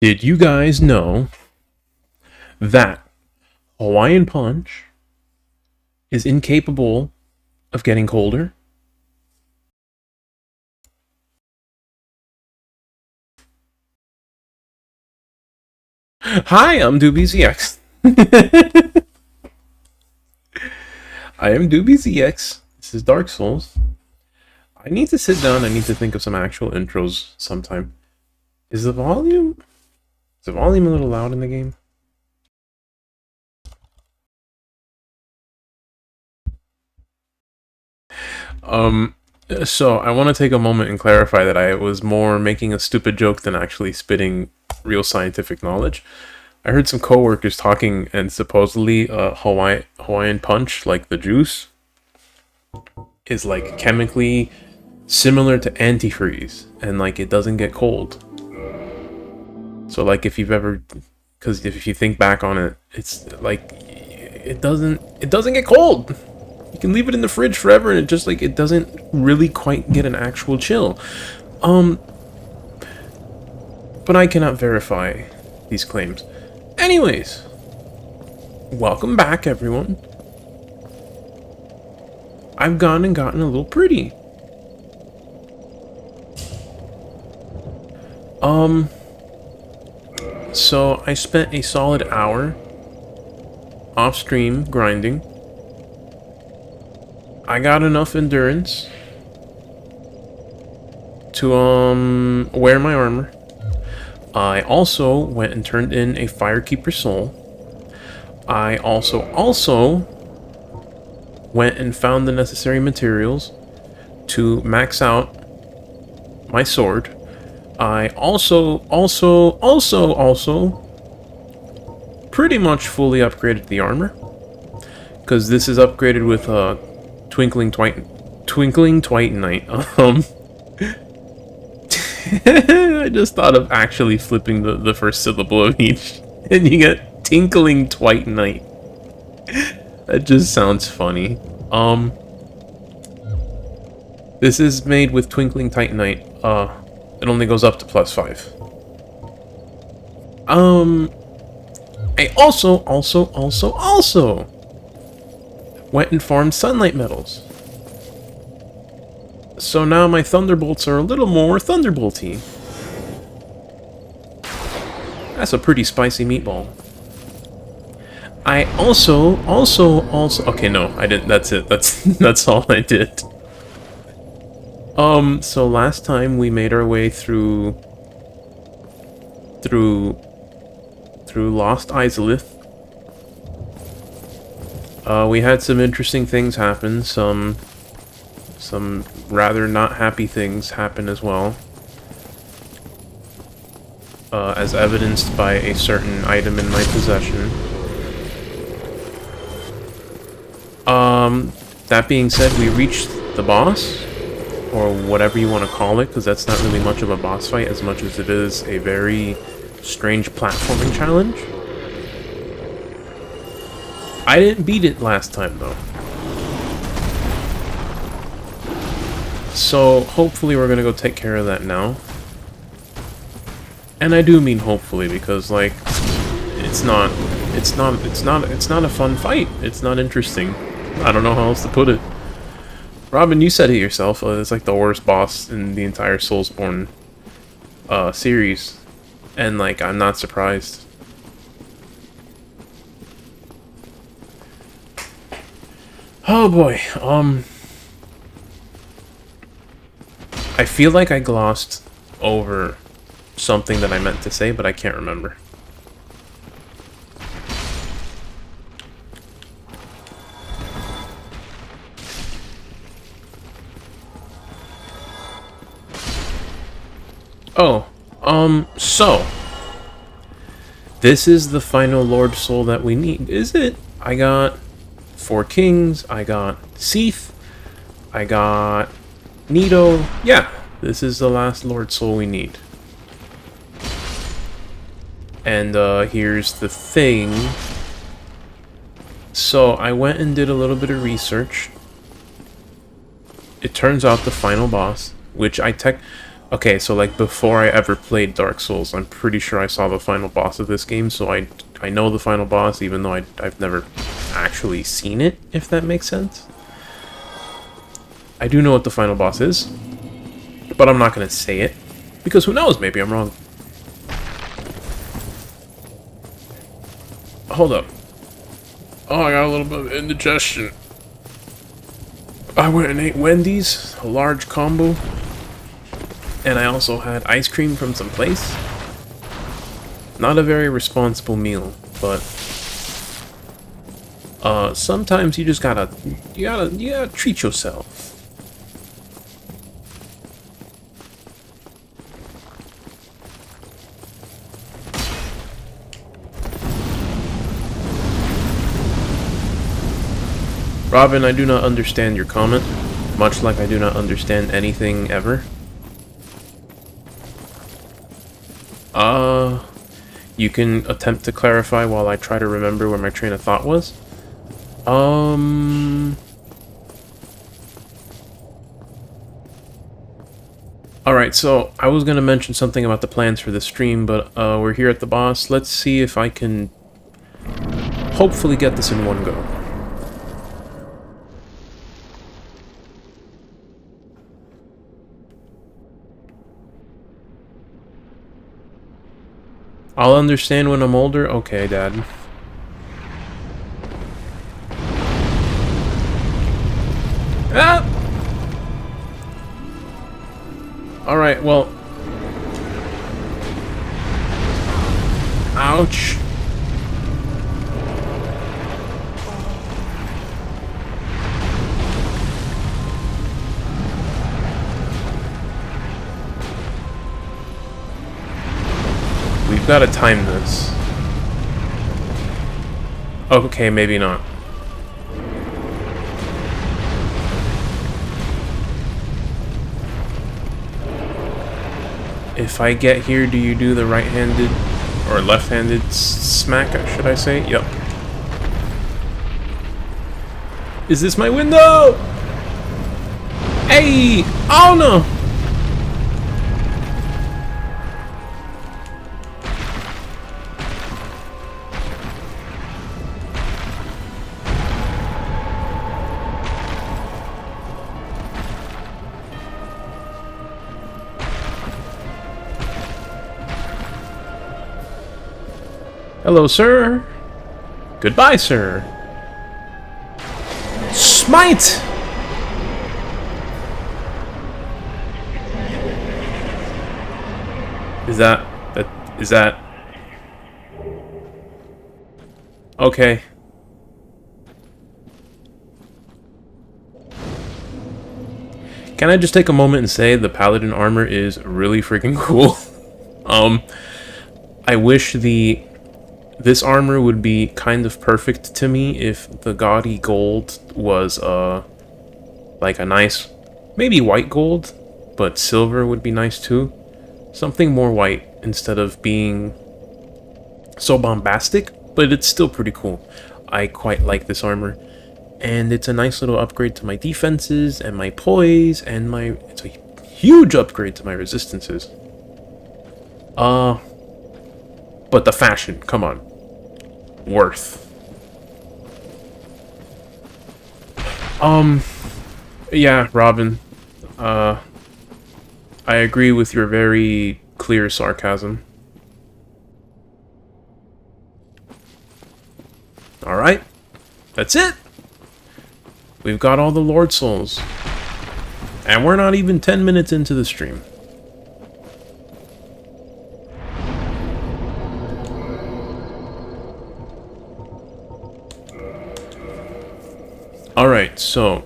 Did you guys know that Hawaiian Punch is incapable of getting colder? Hi, I'm DoobieZX. I am DoobieZX. This is Dark Souls. I need to sit down. I need to think of some actual intros sometime. Is the volume a little loud in the game? Um, so I want to take a moment and clarify that I was more making a stupid joke than actually spitting real scientific knowledge. I heard some coworkers talking, and supposedly Hawaiian Punch, like the juice, is like chemically similar to antifreeze, and like it doesn't get cold. So like if you've ever, because if you think back on it, it's like it doesn't get cold. You can leave it in the fridge forever, and it doesn't really quite get an actual chill. But I cannot verify these claims. Anyways, welcome back, everyone. I've gone and gotten a little pretty. So I spent a solid hour off stream grinding. I got enough endurance to wear my armor. I also went and turned in a Firekeeper soul. I also went and found the necessary materials to max out my sword. I also pretty much fully upgraded the armor, because this is upgraded with Twinkling Titanite. I just thought of actually flipping the first syllable of each, and you get Tinkling Titanite. That just sounds funny. This is made with Twinkling Titanite. It only goes up to +5. I also went and farmed sunlight metals. So now my thunderbolts are a little more thunderbolty. That's a pretty spicy meatball. I also okay, no, I didn't. That's it. That's all I did. So last time we made our way through Lost Izalith. We had some interesting things happen, some rather not happy things happen as well. As evidenced by a certain item in my possession. That being said, we reached the boss, or whatever you want to call it, because that's not really much of a boss fight as much as it is a very strange platforming challenge. I didn't beat it last time, though. So hopefully we're gonna go take care of that now. And I do mean hopefully, because like it's not a fun fight. It's not interesting. I don't know how else to put it. Robin, you said it yourself. It's like the worst boss in the entire Soulsborne series, and like I'm not surprised. Oh boy. I feel like I glossed over something that I meant to say, but I can't remember. Oh, so this is the final Lord Soul that we need, is it? I got 4 kings, I got Seath, I got Nito. Yeah, this is the last Lord Soul we need. And here's the thing. So I went and did a little bit of research. It turns out the final boss, which Okay, so like before I ever played Dark Souls, I'm pretty sure I saw the final boss of this game, so I know the final boss, even though I've never actually seen it, if that makes sense. I do know what the final boss is, but I'm not going to say it, because who knows, maybe I'm wrong. Hold up. Oh, I got a little bit of indigestion. I went and ate Wendy's, a large combo, and I also had ice cream from some place. Not a very responsible meal, but sometimes you just gotta treat yourself. Robin, I do not understand your comment, much like I do not understand anything ever. You can attempt to clarify while I try to remember where my train of thought was. Alright, so I was gonna mention something about the plans for the stream, but we're here at the boss. Let's see if I can hopefully get this in one go. I'll understand when I'm older? Okay, Dad. Ah! Alright, well... Ouch. We've got to time this. Okay, maybe not. If I get here, do you do the right-handed or left-handed smack, should I say? Yep. Is this my window? Hey! Oh no! Hello, sir. Goodbye, sir. Smite! Is that... Okay. Can I just take a moment and say the paladin armor is really freaking cool? I wish this armor would be kind of perfect to me if the gaudy gold was like a nice, maybe white gold, but silver would be nice too. Something more white instead of being so bombastic, but it's still pretty cool. I quite like this armor, and it's a nice little upgrade to my defenses and my poise, and it's a huge upgrade to my resistances. But the fashion, come on. Worth. Yeah, Robin. I agree with your very clear sarcasm. Alright. That's it! We've got all the Lord Souls. And we're not even 10 minutes into the stream. Alright, so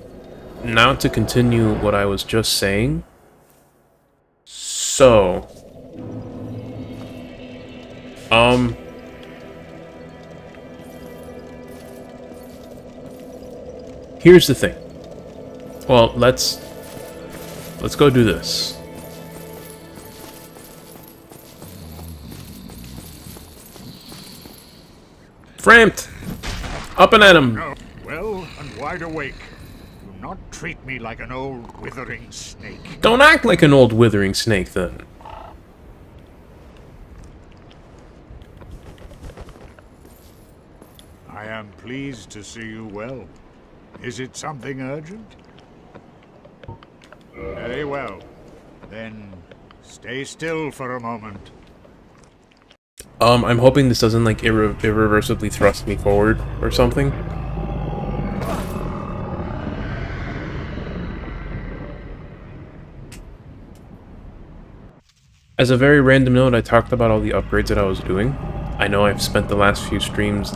now to continue what I was just saying. So, here's the thing. Well, let's go do this. Framped! Up and at him! Well and wide awake. Do not treat me like an old withering snake. Don't act like an old withering snake, then. I am pleased to see you well. Is it something urgent? Very well. Then stay still for a moment. I'm hoping this doesn't, like, irreversibly thrust me forward or something. As a very random note, I talked about all the upgrades that I was doing. I know I've spent the last few streams,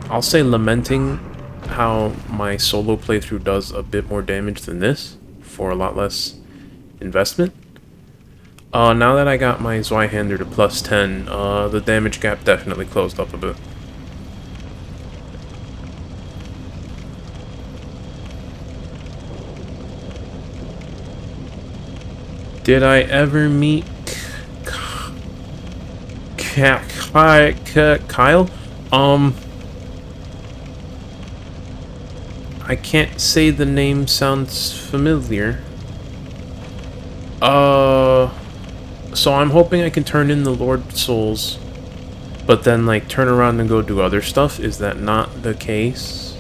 I'll say, lamenting how my solo playthrough does a bit more damage than this, for a lot less investment. Now that I got my Zweihander to +10, the damage gap definitely closed up a bit. Did I ever meet Kyle? I can't say the name sounds familiar. So I'm hoping I can turn in the Lord Souls, but then, like, turn around and go do other stuff. Is that not the case?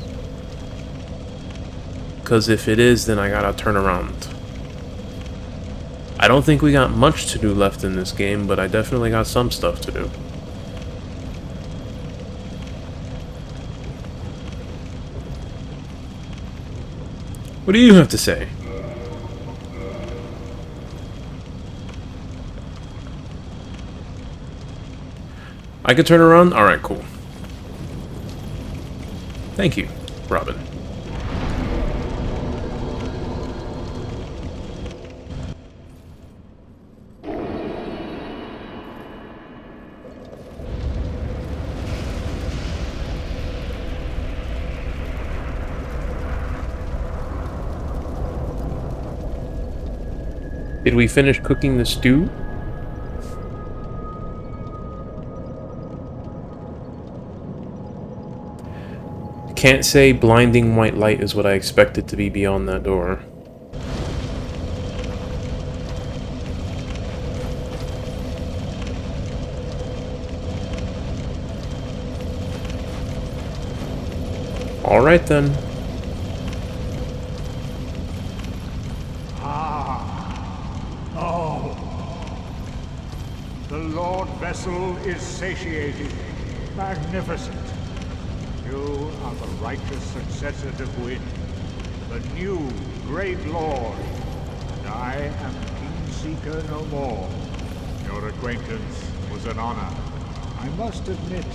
Because if it is, then I gotta turn around. I don't think we got much to do left in this game, but I definitely got some stuff to do. What do you have to say? I could turn around? Alright, cool. Thank you, Robin. Did we finish cooking the stew? Can't say blinding white light is what I expected to be beyond that door. Alright then. The Lord Vessel is satiated, magnificent. You are the righteous successor to Gwyn, the new great Lord, and I am Kingseeker no more. Your acquaintance was an honor. I must admit,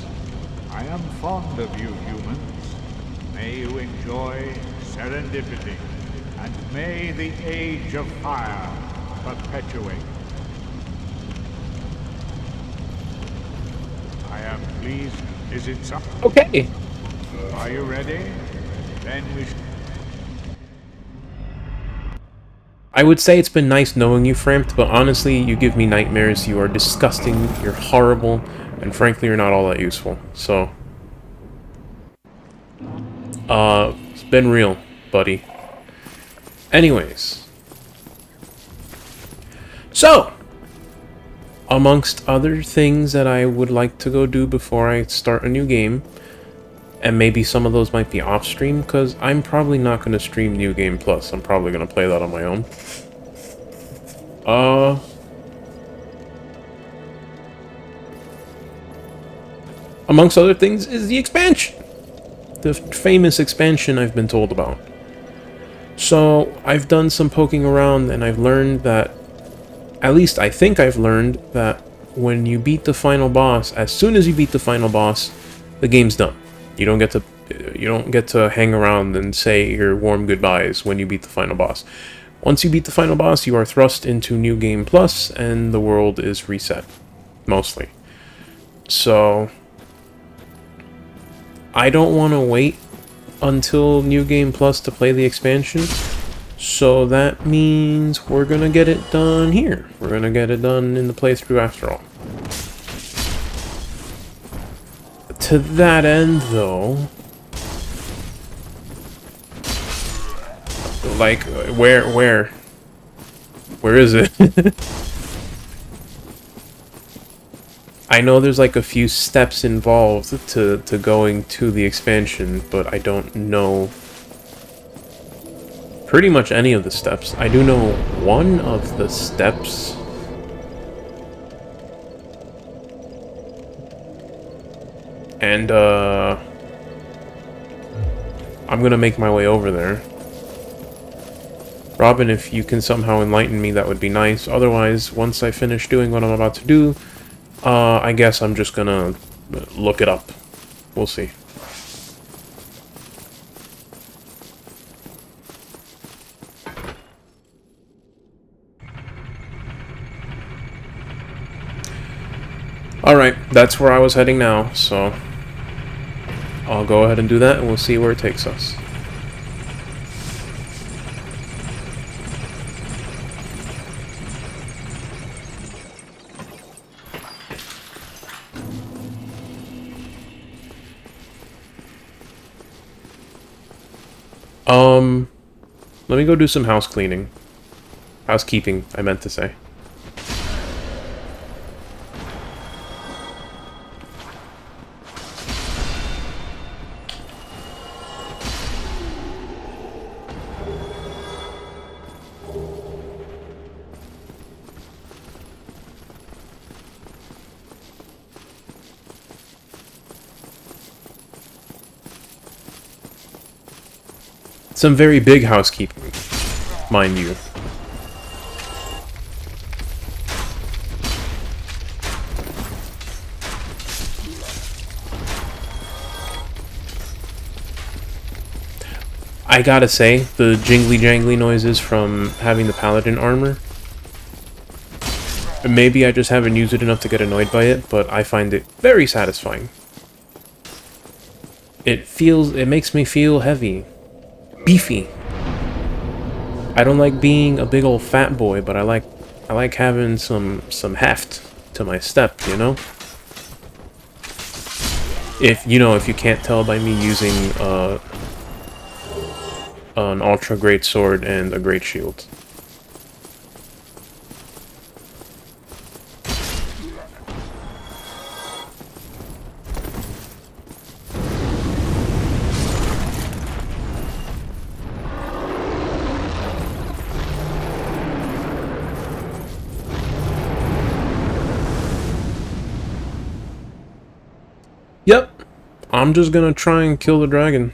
I am fond of you humans. May you enjoy serendipity, and may the Age of Fire perpetuate. I am pleased. Is it something? Okay. Are you ready? Then we I would say it's been nice knowing you, Framped, but honestly, you give me nightmares. You are disgusting, you're horrible, and frankly, you're not all that useful. So, it's been real, buddy. Anyways. So, amongst other things that I would like to go do before I start a new game, and maybe some of those might be off-stream, because I'm probably not going to stream New Game Plus. I'm probably going to play that on my own. Amongst other things is the expansion. The famous expansion I've been told about. So, I've done some poking around, and I've learned that, at least I think I've learned, that when you beat the final boss, as soon as you beat the final boss, the game's done. You don't get to hang around and say your warm goodbyes when you beat the final boss. Once you beat the final boss, you are thrust into New Game Plus, and the world is reset. Mostly. So, I don't want to wait until New Game Plus to play the expansion. So that means we're gonna get it done here. We're gonna get it done in the playthrough after all. To that end, though... Like, where? Where is it? I know there's like a few steps involved to going to the expansion, but I don't know pretty much any of the steps. I do know one of the steps. And, I'm gonna make my way over there. Robin, if you can somehow enlighten me, that would be nice. Otherwise, once I finish doing what I'm about to do, I guess I'm just gonna look it up. We'll see. Alright, that's where I was heading now, so I'll go ahead and do that, and we'll see where it takes us. Let me go do some house cleaning. Housekeeping, I meant to say. Some very big housekeeping, mind you. I gotta say, the jingly-jangly noises from having the paladin armor, maybe I just haven't used it enough to get annoyed by it, but I find it very satisfying. It makes me feel heavy. Beefy. I don't like being a big old fat boy, but I like having some heft to my step, you know? If you can't tell by me using an ultra great sword and a great shield. Yep, I'm just gonna try and kill the dragon.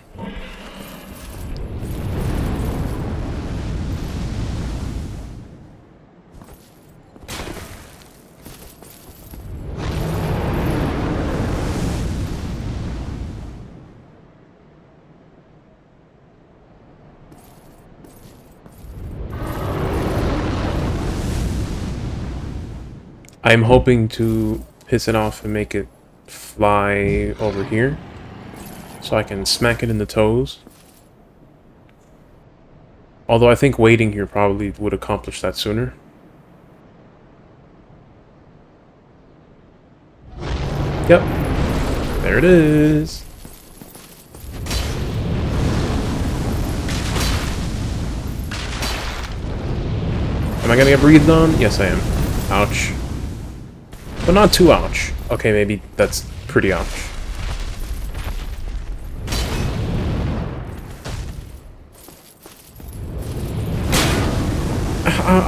I'm hoping to piss it off and make it fly over here so I can smack it in the toes. Although I think waiting here probably would accomplish that sooner. Yep. There it is. Am I gonna get breathed on? Yes, I am. Ouch. But not too ouch. Okay, maybe that's pretty ouch.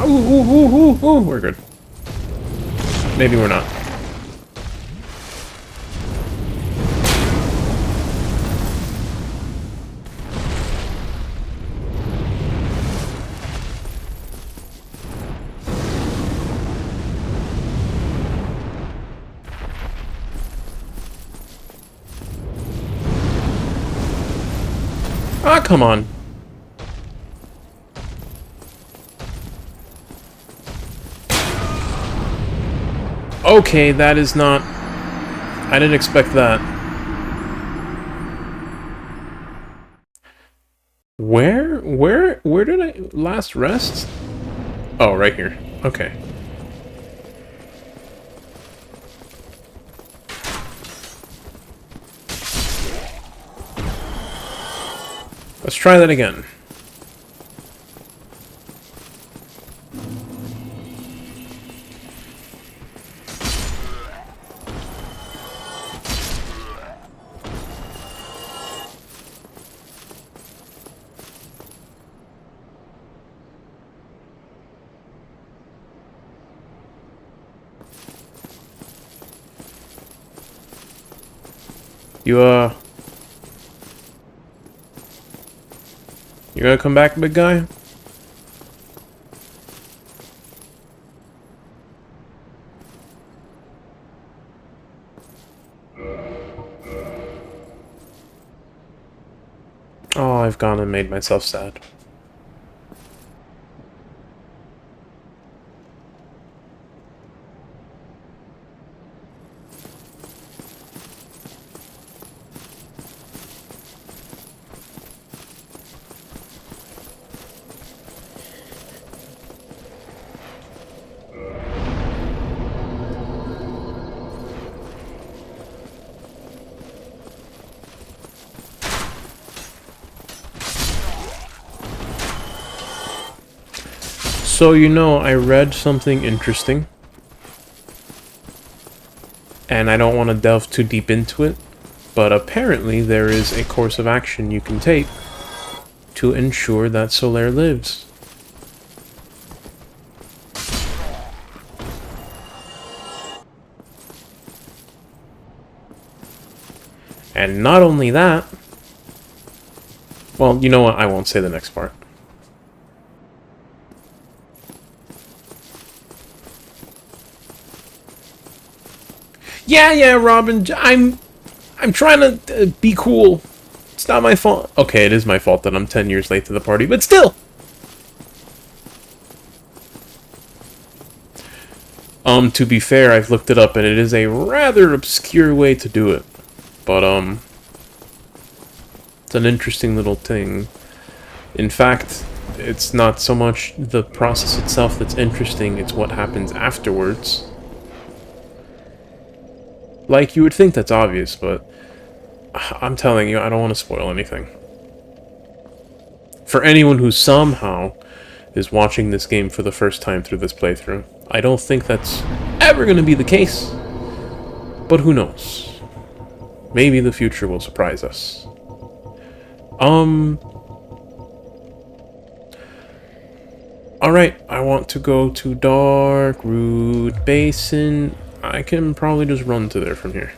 Ooh, we're good. Maybe we're not. Ah, come on. Okay, that is not... I didn't expect that. Where did I last rest? Oh, right here. Okay. Let's try that again. You, you gonna come back, big guy? Oh, I've gone and made myself sad. So, you know, I read something interesting, and I don't want to delve too deep into it, but apparently there is a course of action you can take to ensure that Solaire lives. And not only that, well, you know what, I won't say the next part. Yeah, Robin, I'm trying to be cool. It's not my fault. Okay, it is my fault that I'm 10 years late to the party, but still! To be fair, I've looked it up, and it is a rather obscure way to do it. But, it's an interesting little thing. In fact, it's not so much the process itself that's interesting, it's what happens afterwards. Like, you would think that's obvious, but I'm telling you, I don't want to spoil anything. For anyone who somehow is watching this game for the first time through this playthrough, I don't think that's ever going to be the case. But who knows? Maybe the future will surprise us. Alright, I want to go to Dark Root Basin. I can probably just run to there from here.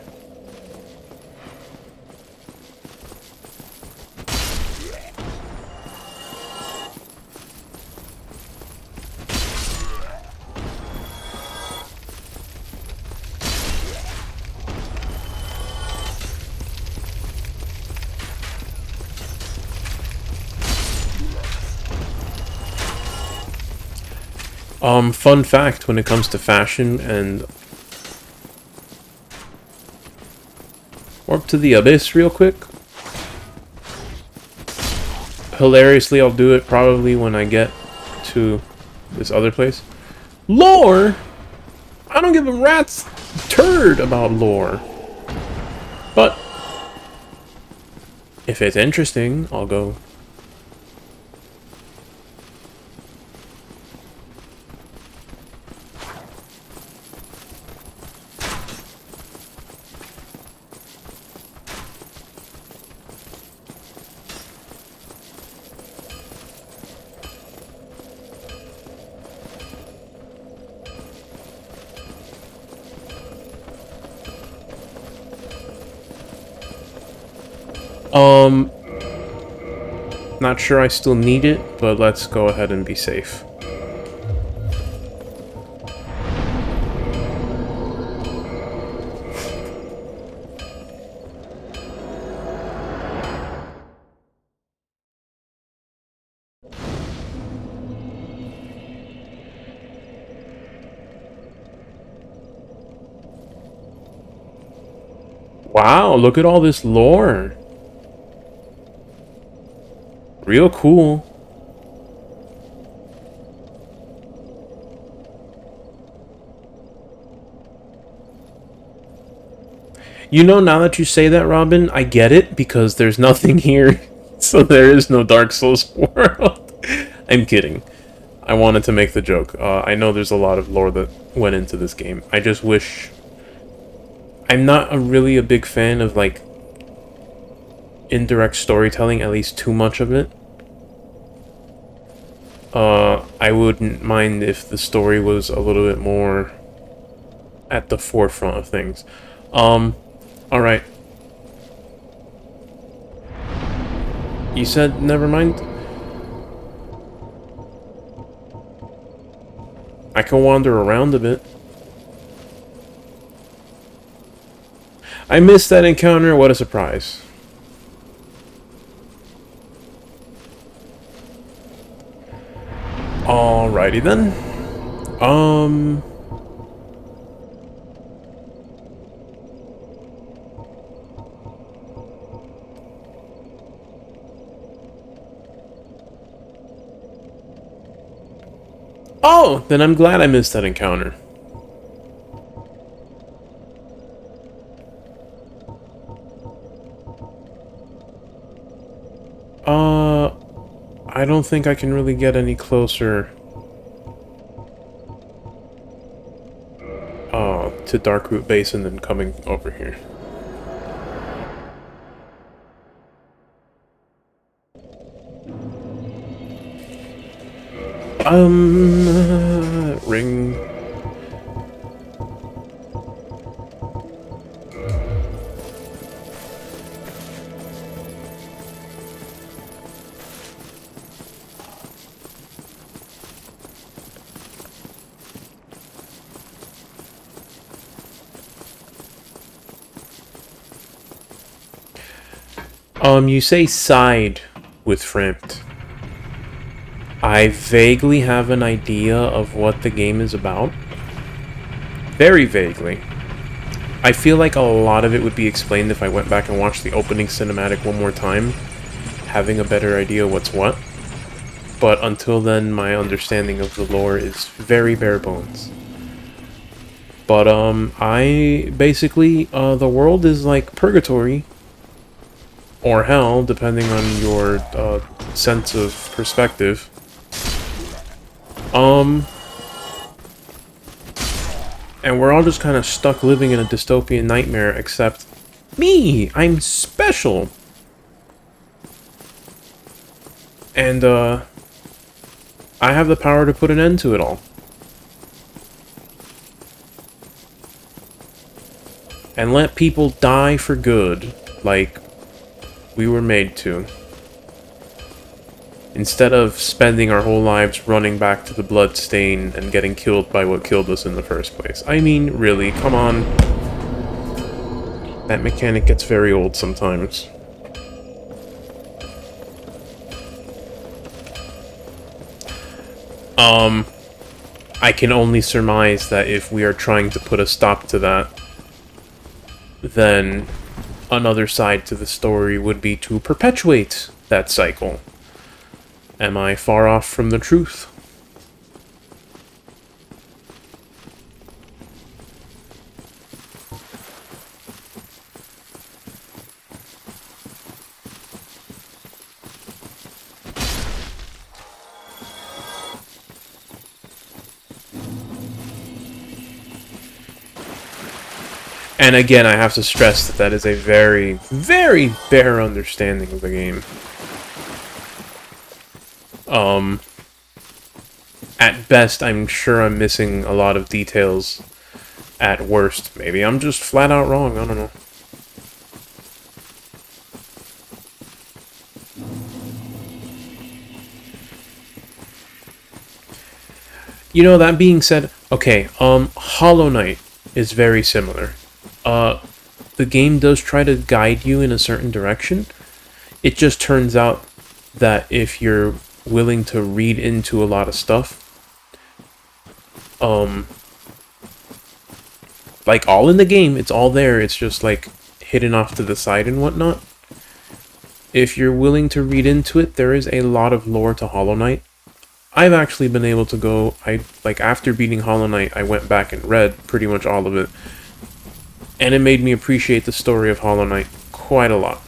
Fun fact when it comes to fashion and... Warp to the Abyss real quick. Hilariously, I'll do it probably when I get to this other place. Lore? I don't give a rat's turd about lore. But if it's interesting, I'll go. Not sure I still need it, but let's go ahead and be safe. Wow, look at all this lore. Real cool. You know, now that you say that, Robin, I get it, because there's nothing here, so there is no Dark Souls world. I'm kidding. I wanted to make the joke. I know there's a lot of lore that went into this game. I just wish... I'm not really a big fan of, like, indirect storytelling, at least too much of it. I wouldn't mind if the story was a little bit more at the forefront of things. Alright. You said never mind? I can wander around a bit. I missed that encounter, what a surprise. Alrighty then. Oh, then I'm glad I missed that encounter. I don't think I can really get any closer to Darkroot Basin than coming over here. Ring. You say side with Framped. I vaguely have an idea of what the game is about. Very vaguely. I feel like a lot of it would be explained if I went back and watched the opening cinematic one more time, having a better idea what's what. But until then, my understanding of the lore is very bare bones. But, I basically, the world is like purgatory, or hell, depending on your, sense of perspective. And we're all just kind of stuck living in a dystopian nightmare, except me! I'm special! And, I have the power to put an end to it all. And let people die for good, like we were made to. Instead of spending our whole lives running back to the bloodstain and getting killed by what killed us in the first place. I mean, really, come on. That mechanic gets very old sometimes. I can only surmise that if we are trying to put a stop to that, then another side to the story would be to perpetuate that cycle. Am I far off from the truth? And again, I have to stress that that is a very, very bare understanding of the game. At best, I'm sure I'm missing a lot of details. At worst, maybe I'm just flat out wrong, I don't know. You know, that being said, okay, Hollow Knight is very similar. The game does try to guide you in a certain direction. It just turns out that if you're willing to read into a lot of stuff, like all in the game, it's all there, it's just like hidden off to the side and whatnot. If you're willing to read into it, there is a lot of lore to Hollow Knight. I've actually been able to go, after beating Hollow Knight, I went back and read pretty much all of it. And it made me appreciate the story of Hollow Knight quite a lot.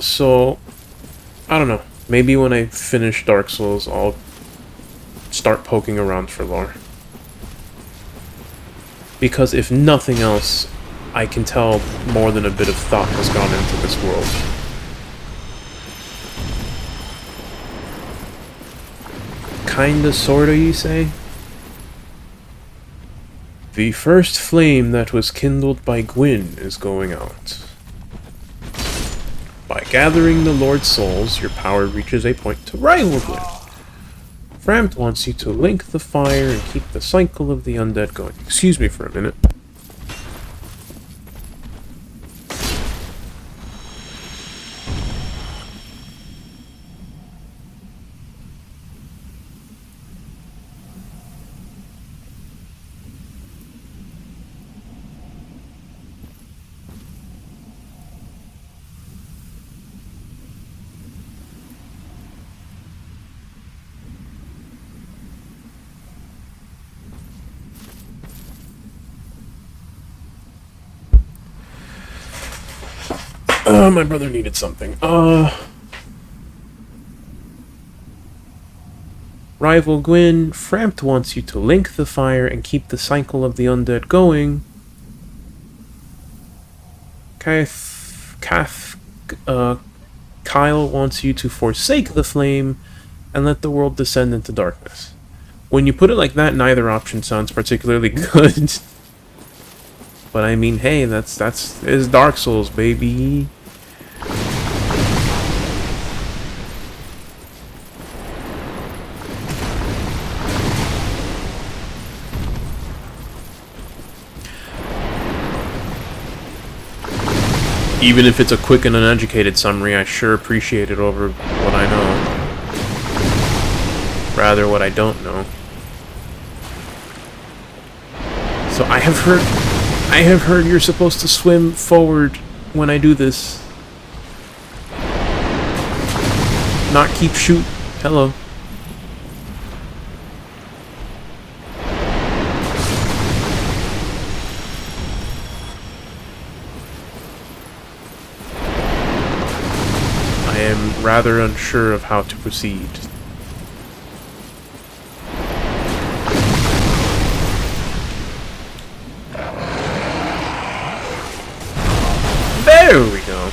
So, I don't know. Maybe when I finish Dark Souls, I'll start poking around for lore. Because if nothing else, I can tell more than a bit of thought has gone into this world. Kinda, sorta, you say? The first flame that was kindled by Gwyn is going out. By gathering the Lord's souls, your power reaches a point to rival Gwyn. Frampt wants you to link the fire and keep the cycle of the undead going. Excuse me for a minute. My brother needed something. Rival Gwyn, Frampt wants you to link the fire and keep the cycle of the undead going. Kyle wants you to forsake the flame and let the world descend into darkness. When you put it like that, neither option sounds particularly good. But I mean, hey, that's Dark Souls, baby. Even if it's a quick and uneducated summary, I sure appreciate it over what I know. Rather, what I don't know. So I have heard you're supposed to swim forward when I do this. Not keep shoot. Hello. I am rather unsure of how to proceed. There we go.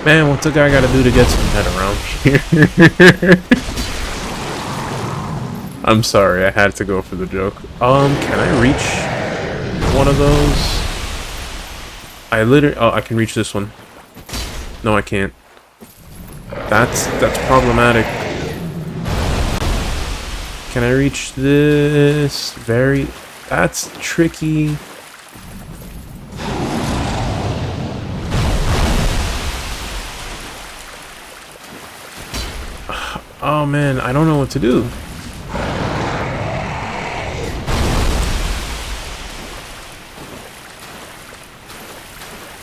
Man, what's a guy gotta do to get some head around here? I'm sorry, I had to go for the joke. Can I reach one of those? Oh, I can reach this one. No, I can't. That's problematic. Can I reach this? That's tricky. Oh man, I don't know what to do.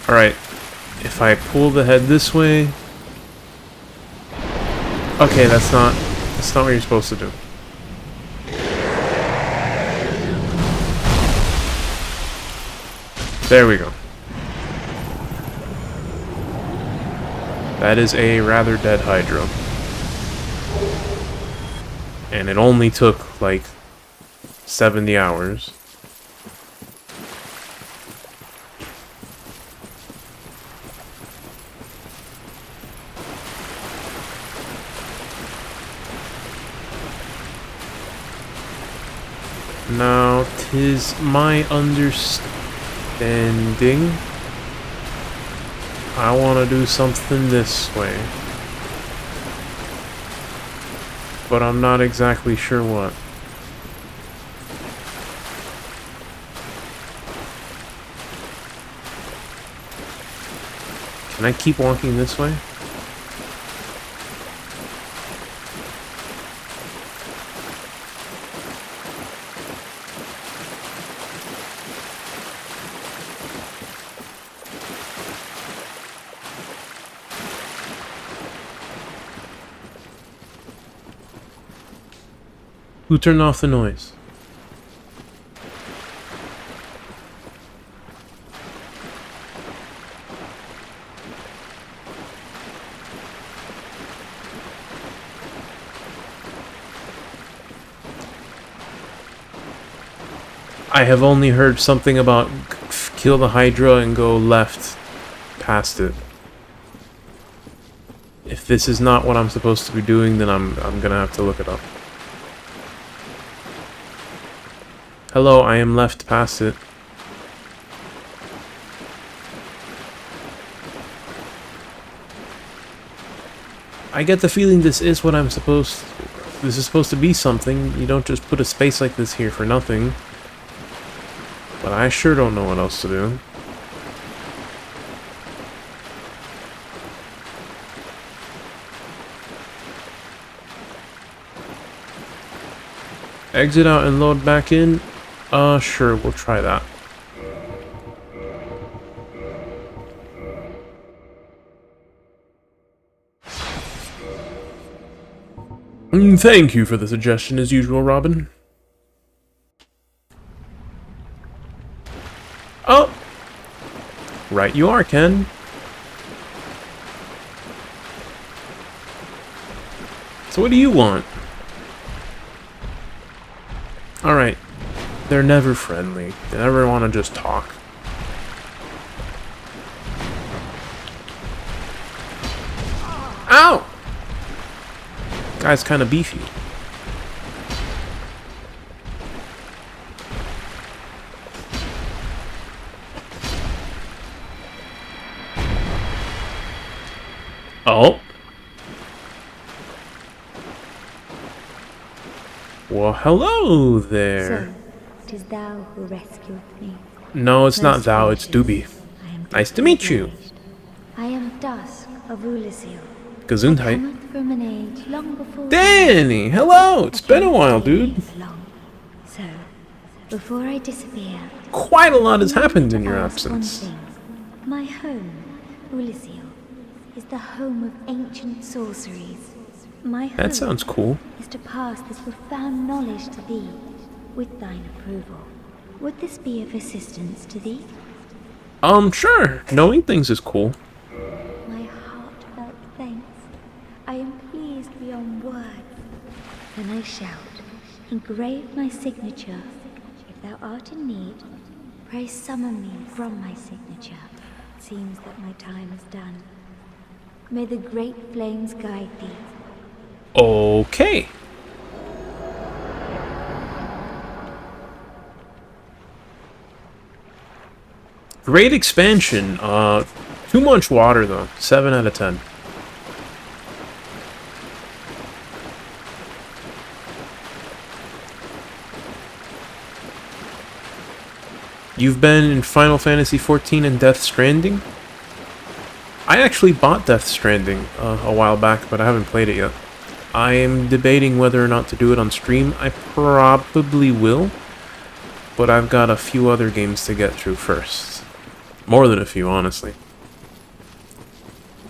Alright, if I pull the head this way... Okay, that's not what you're supposed to do. There we go. That is a rather dead Hydra. And it only took, like, 70 hours. Now, 'tis my understanding I want to do something this way. But I'm not exactly sure what. Can I keep walking this way? Who turned off the noise? I have only heard something about kill the Hydra and go left past it. If this is not what I'm supposed to be doing, then I'm gonna have to look it up. Hello, I am left past it. I get the feeling this is what I'm supposed... This is supposed to be something. You don't just put a space like this here for nothing. But I sure don't know what else to do. Exit out and load back in? Sure, we'll try that. Thank you for the suggestion as usual, Robin. Oh! Right you are, Ken. So what do you want? Alright. They're never friendly. They never want to just talk. Ow! Guy's kind of beefy. Oh. Well, hello there. So, it is thou who rescued me. No, it's not Most thou, it's gracious, Doobie. I am Nice to meet you. obliged. I am Dusk of Weeeelll. Gesundheit. Cometh from an age long before Danny, hello! It's been a while, dude. long. So, before I disappear, Quite a lot has I want happened to in your ask one absence. thing. My home, Weeeelll, is the home of ancient sorceries. My hope That sounds cool. is to pass this profound knowledge to thee, with thine approval. Would this be of assistance to thee? Sure. Knowing things is cool. My heartfelt thanks. I am pleased beyond words. Then I shout, engrave my signature. If thou art in need, pray summon me from my signature. It seems that my time is done. May the great flames guide thee. Okay. Great expansion. Too much water though. 7 out of 10. You've been in Final Fantasy XIV and Death Stranding? I actually bought Death Stranding a while back, but I haven't played it yet. I am debating whether or not to do it on stream. I probably will, but I've got a few other games to get through first. More than a few, honestly.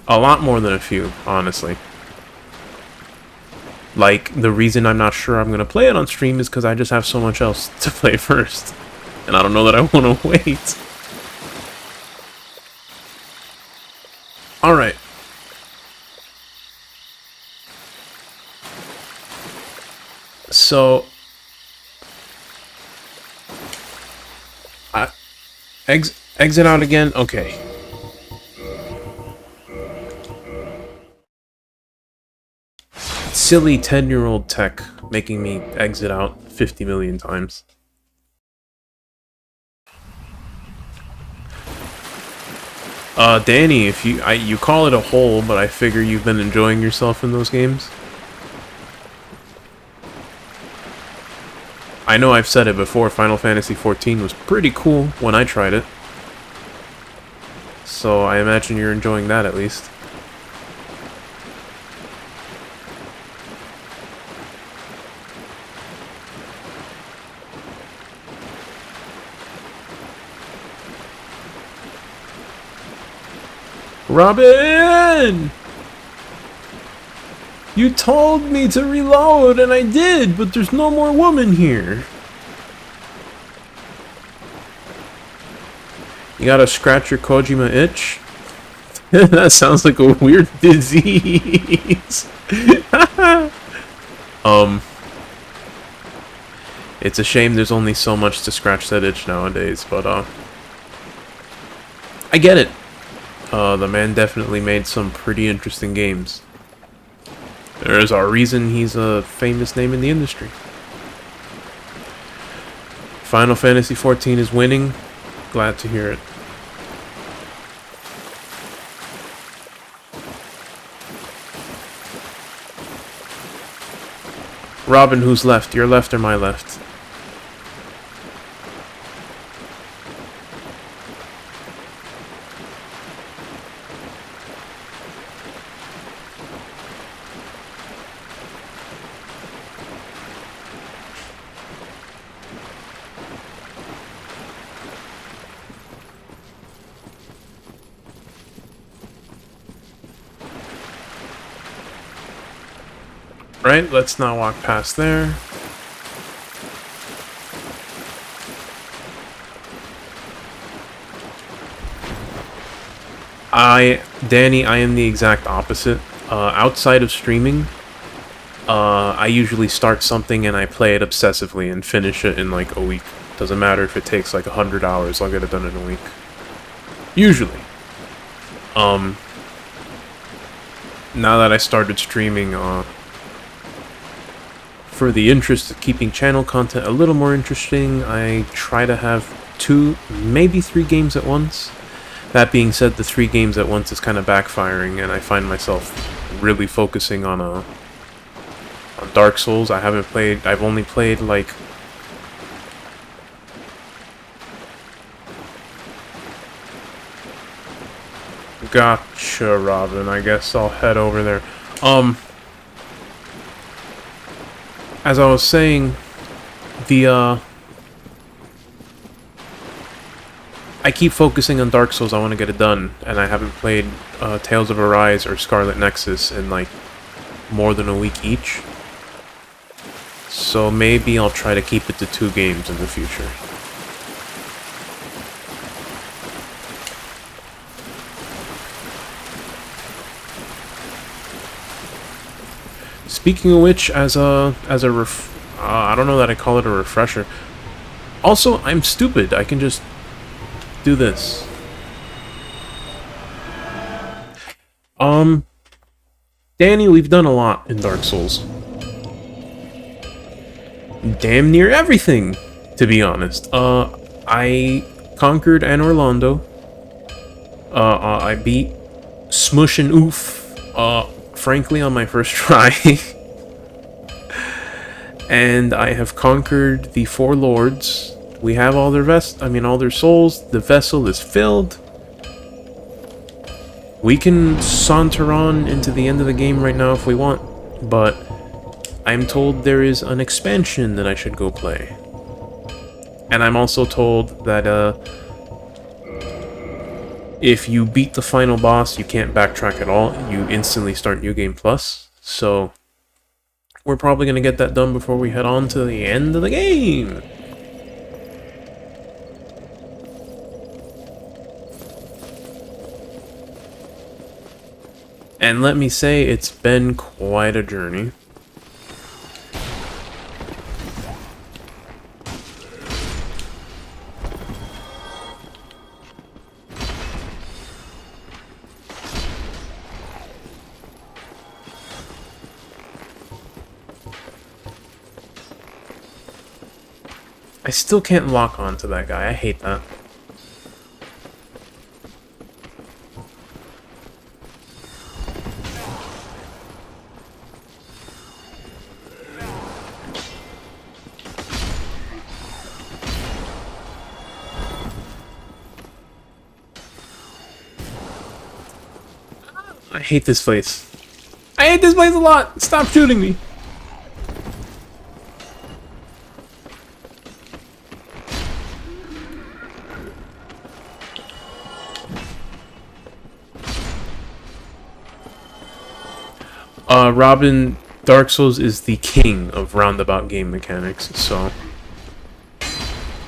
A lot more than a few, honestly. Like, the reason I'm not sure I'm going to play it on stream is because I just have so much else to play first. And I don't know that I want to wait. Alright. So... exit out again? Okay. Silly 10-year-old tech making me exit out 50 million times. Danny, if you call it a hole, but I figure you've been enjoying yourself in those games. I know I've said it before, Final Fantasy XIV was pretty cool when I tried it. So I imagine you're enjoying that at least. Robin! You told me to reload, and I did, but there's no more woman here. You gotta scratch your Kojima itch? That sounds like a weird disease. It's a shame there's only so much to scratch that itch nowadays, but I get it. The man definitely made some pretty interesting games. There's a reason he's a famous name in the industry. Final Fantasy XIV is winning. Glad to hear it. Robin, who's left? Your left or my left? Right, let's not walk past there. Danny, I am the exact opposite. Outside of streaming, I usually start something and I play it obsessively and finish it in like a week. Doesn't matter if it takes like 100 hours, I'll get it done in a week. Usually. Now that I started streaming, for the interest of keeping channel content a little more interesting, I try to have 2, maybe 3 games at once. That being said, the 3 games at once is kind of backfiring, and I find myself really focusing on Dark Souls. I've only played like Gotcha, Robin. I guess I'll head over there. As I was saying, I keep focusing on Dark Souls. I want to get it done, and I haven't played Tales of Arise or Scarlet Nexus in like more than a week each. So maybe I'll try to keep it to 2 games in the future. Speaking of which, I don't know that I call it a refresher. Also, I'm stupid. I can just do this. Danny, we've done a lot in Dark Souls. Damn near everything, to be honest. I conquered An Orlando. I beat Smush and Oof, frankly, on my first try. And I have conquered the 4 lords. We have all their all their souls. The vessel is filled. We can saunter on into the end of the game right now if we want, but I'm told there is an expansion that I should go play. And I'm also told that if you beat the final boss, you can't backtrack at all. You instantly start New Game Plus. So we're probably going to get that done before we head on to the end of the game. And let me say, it's been quite a journey. I still can't lock onto that guy. I hate that. I hate this place. I hate this place a lot! Stop shooting me! Robin, Dark Souls is the king of roundabout game mechanics, so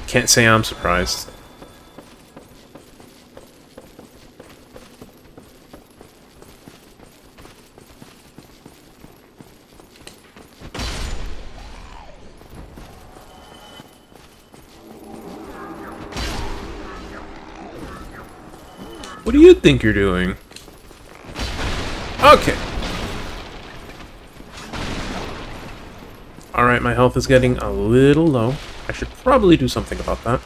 can't say I'm surprised. What do you think you're doing? Okay. Alright, my health is getting a little low. I should probably do something about that.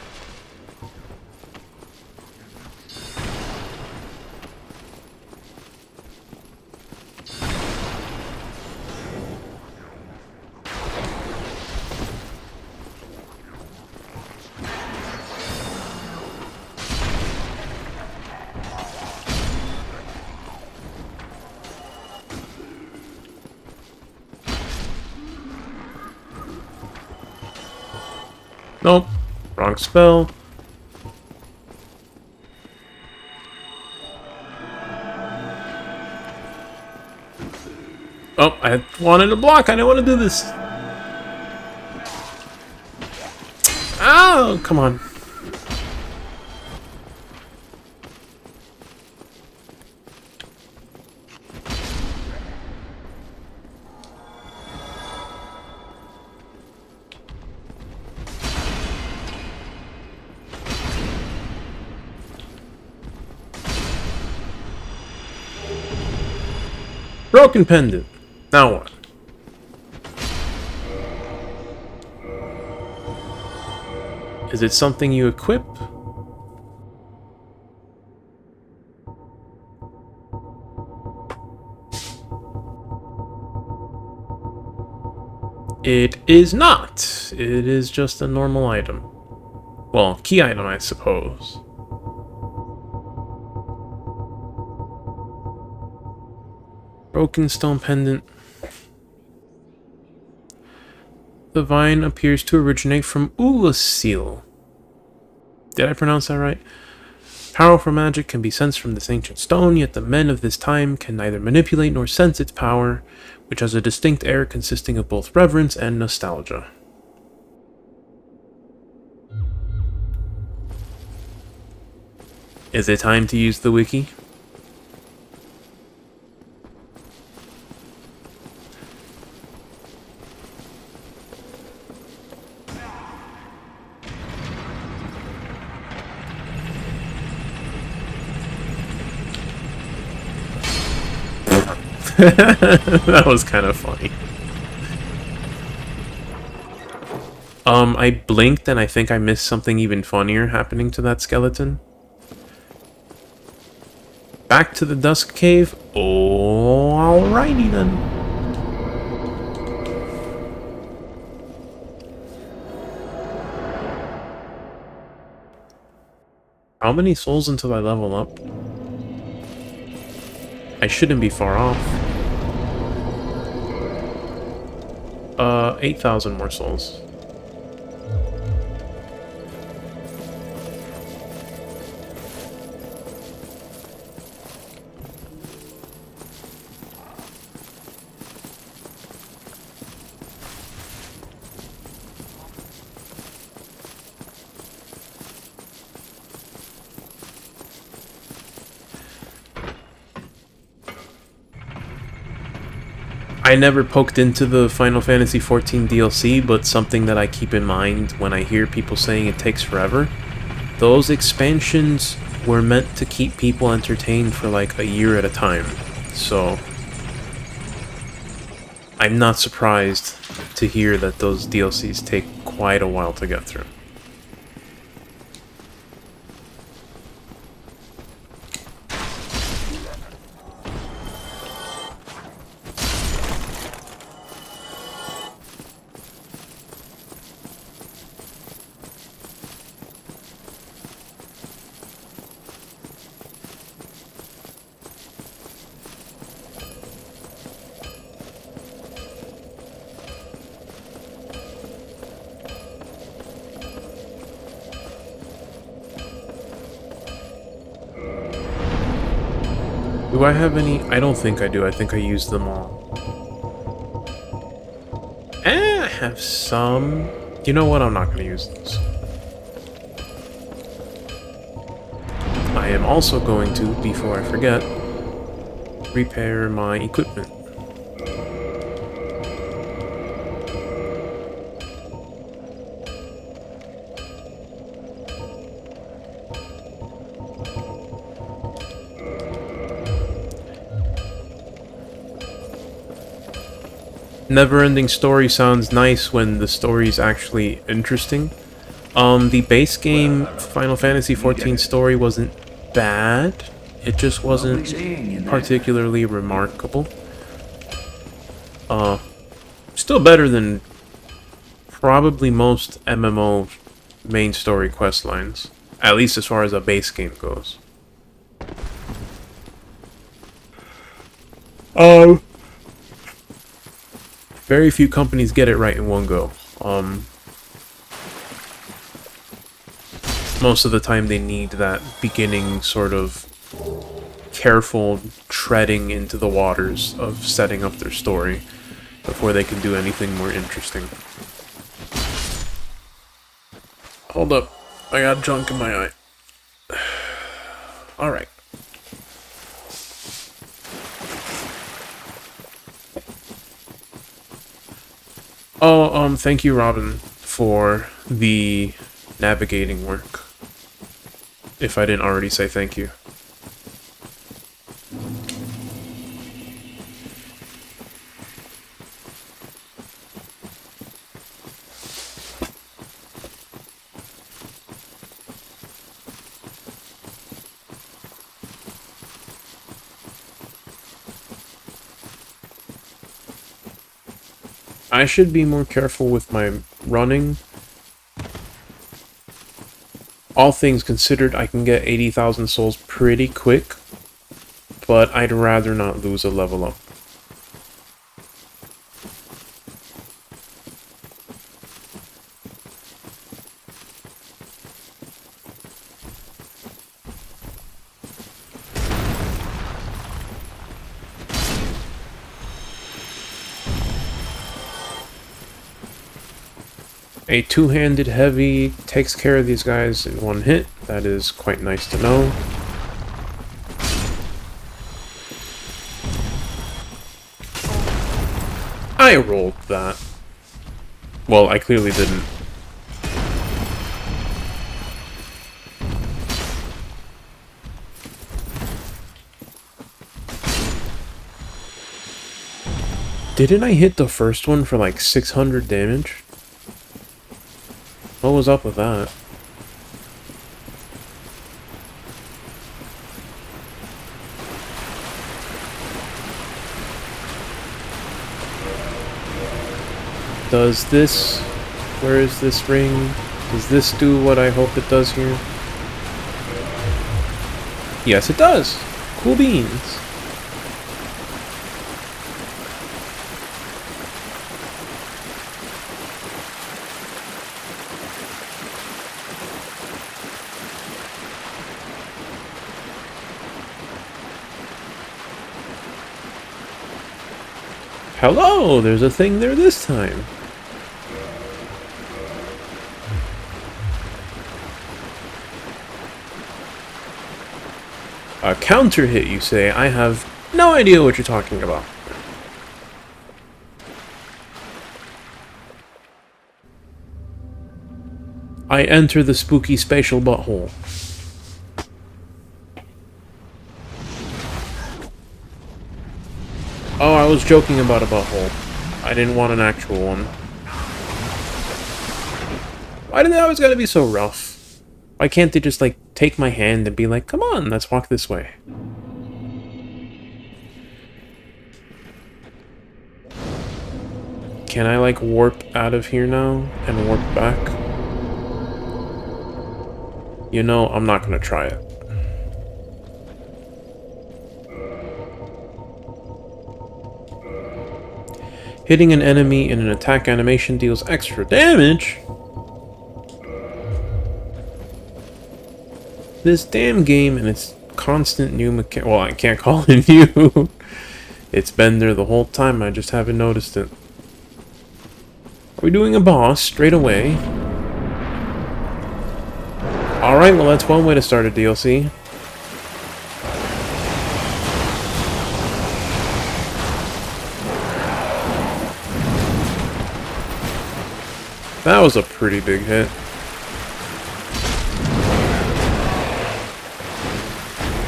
Nope. Wrong spell. Oh, I wanted to block. I didn't want to do this. Oh, come on. Broken Pendant. Now what? Is it something you equip? It is not. It is just a normal item. Well, key item, I suppose. Broken Stone Pendant. The vine appears to originate from Weeeelll. Did I pronounce that right? Powerful magic can be sensed from this ancient stone, yet the men of this time can neither manipulate nor sense its power, which has a distinct air consisting of both reverence and nostalgia. Is it time to use the wiki? That was kind of funny. I blinked and I think I missed something even funnier happening to that skeleton. Back to the Dusk Cave? Oh, alrighty then. How many souls until I level up? I shouldn't be far off. 8,000 more souls. I never poked into the Final Fantasy XIV DLC, but something that I keep in mind when I hear people saying it takes forever, those expansions were meant to keep people entertained for like a year at a time. So I'm not surprised to hear that those DLCs take quite a while to get through. Do I have any? I don't think I do. I think I used them all. have some... You know what? I'm not going to use this. I am also going to, before I forget, repair my equipment. Never-ending story sounds nice when the story's actually interesting. The base game Final Fantasy XIV story wasn't bad. It just wasn't particularly remarkable. Still better than probably most MMO main story quest lines. At least as far as a base game goes. Very few companies get it right in one go. Most of the time they need that beginning sort of careful treading into the waters of setting up their story before they can do anything more interesting. Hold up. I got junk in my eye. Alright. Oh, thank you, Robin, for the navigating work. If I didn't already say thank you. I should be more careful with my running. All things considered, I can get 80,000 souls pretty quick, but I'd rather not lose a level up. A two-handed heavy takes care of these guys in one hit. That is quite nice to know. I rolled that. Well, I clearly didn't. Didn't I hit the first one for like 600 damage? What was up with that? Does this... Where is this ring? Does this do what I hope it does here? Yes, it does! Cool beans! Hello! There's a thing there this time. A counter hit, you say? I have no idea what you're talking about. I enter the spooky spatial butthole. Oh, I was joking about a butthole. I didn't want an actual one. Why do they always gotta be so rough? Why can't they just, like, take my hand and be like, come on, let's walk this way? Can I, like, warp out of here now and warp back? You know, I'm not gonna try it. Hitting an enemy in an attack animation deals extra damage? This damn game and its constant new mechanic... Well, I can't call it new. It's been there the whole time, I just haven't noticed it. Are we doing a boss straight away? Alright, well that's one way to start a DLC. That was a pretty big hit.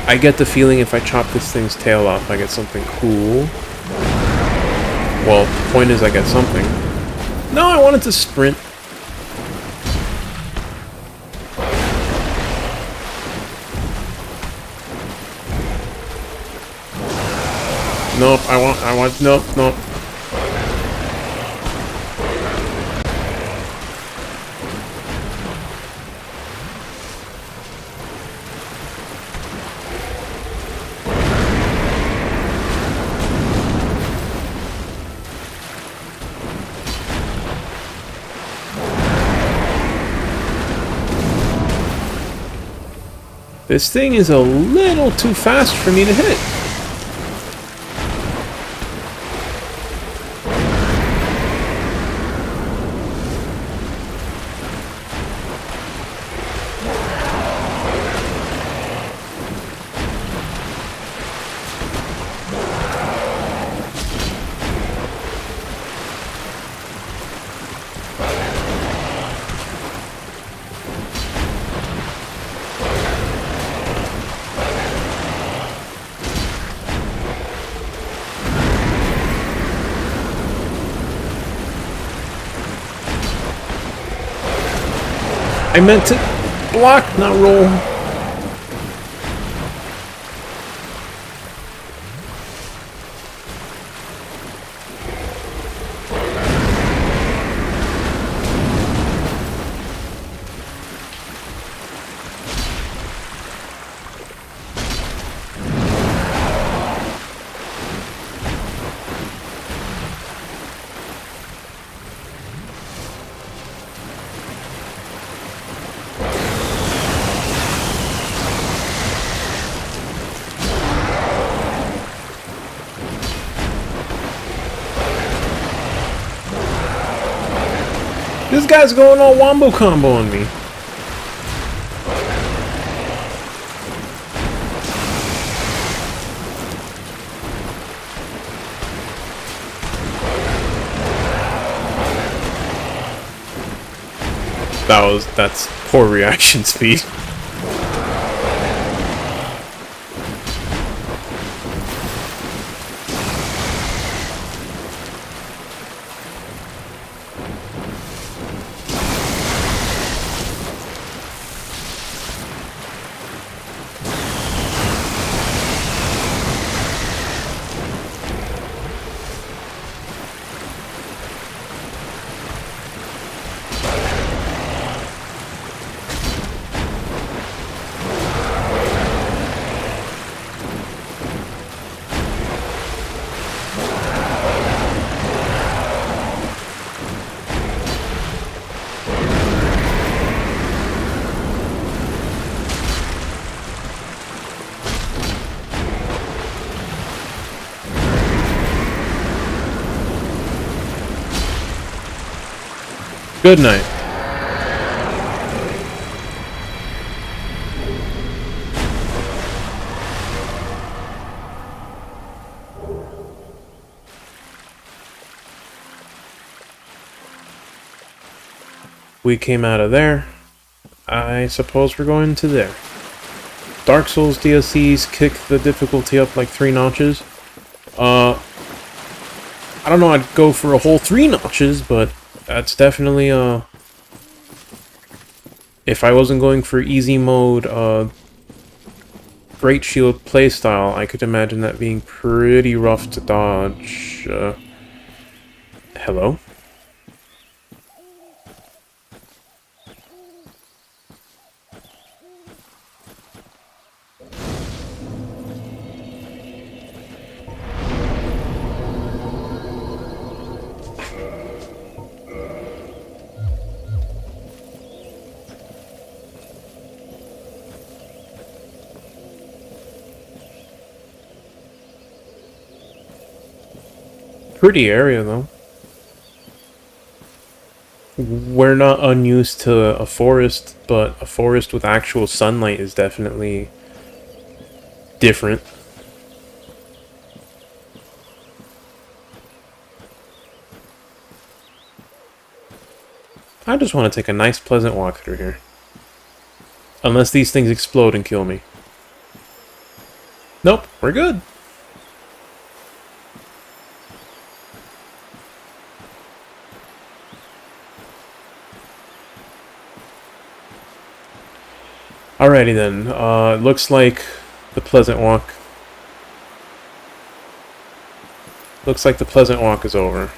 I get the feeling if I chop this thing's tail off, I get something cool. Well, the point is I get something. No, I wanted to sprint. Nope, nope. This thing is a little too fast for me to hit. I meant to block, not roll. This guy's going all wombo combo on me. That's poor reaction speed. Good night. We came out of there. I suppose we're going to there. Dark Souls DLCs kick the difficulty up like 3 notches. I don't know, I'd go for a whole 3 notches, but that's definitely, if I wasn't going for easy mode, Great Shield playstyle, I could imagine that being pretty rough to dodge. Hello? Pretty area, though. we're not unused to a forest, but a forest with actual sunlight is definitely different. I just want to take a nice, pleasant walk through here. Unless these things explode and kill me. Nope, we're good. Alrighty then, looks like the pleasant walk... Looks like the pleasant walk is over.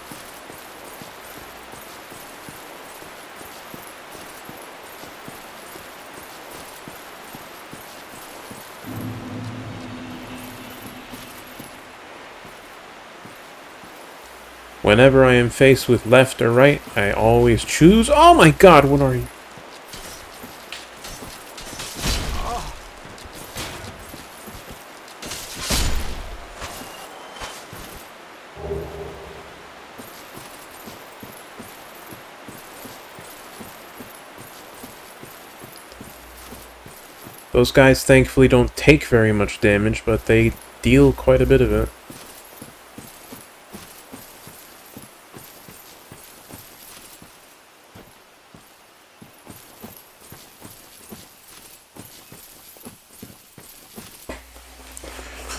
Whenever I am faced with left or right, I always choose... Oh my god, what are you? Those guys thankfully don't take very much damage, but they deal quite a bit of it.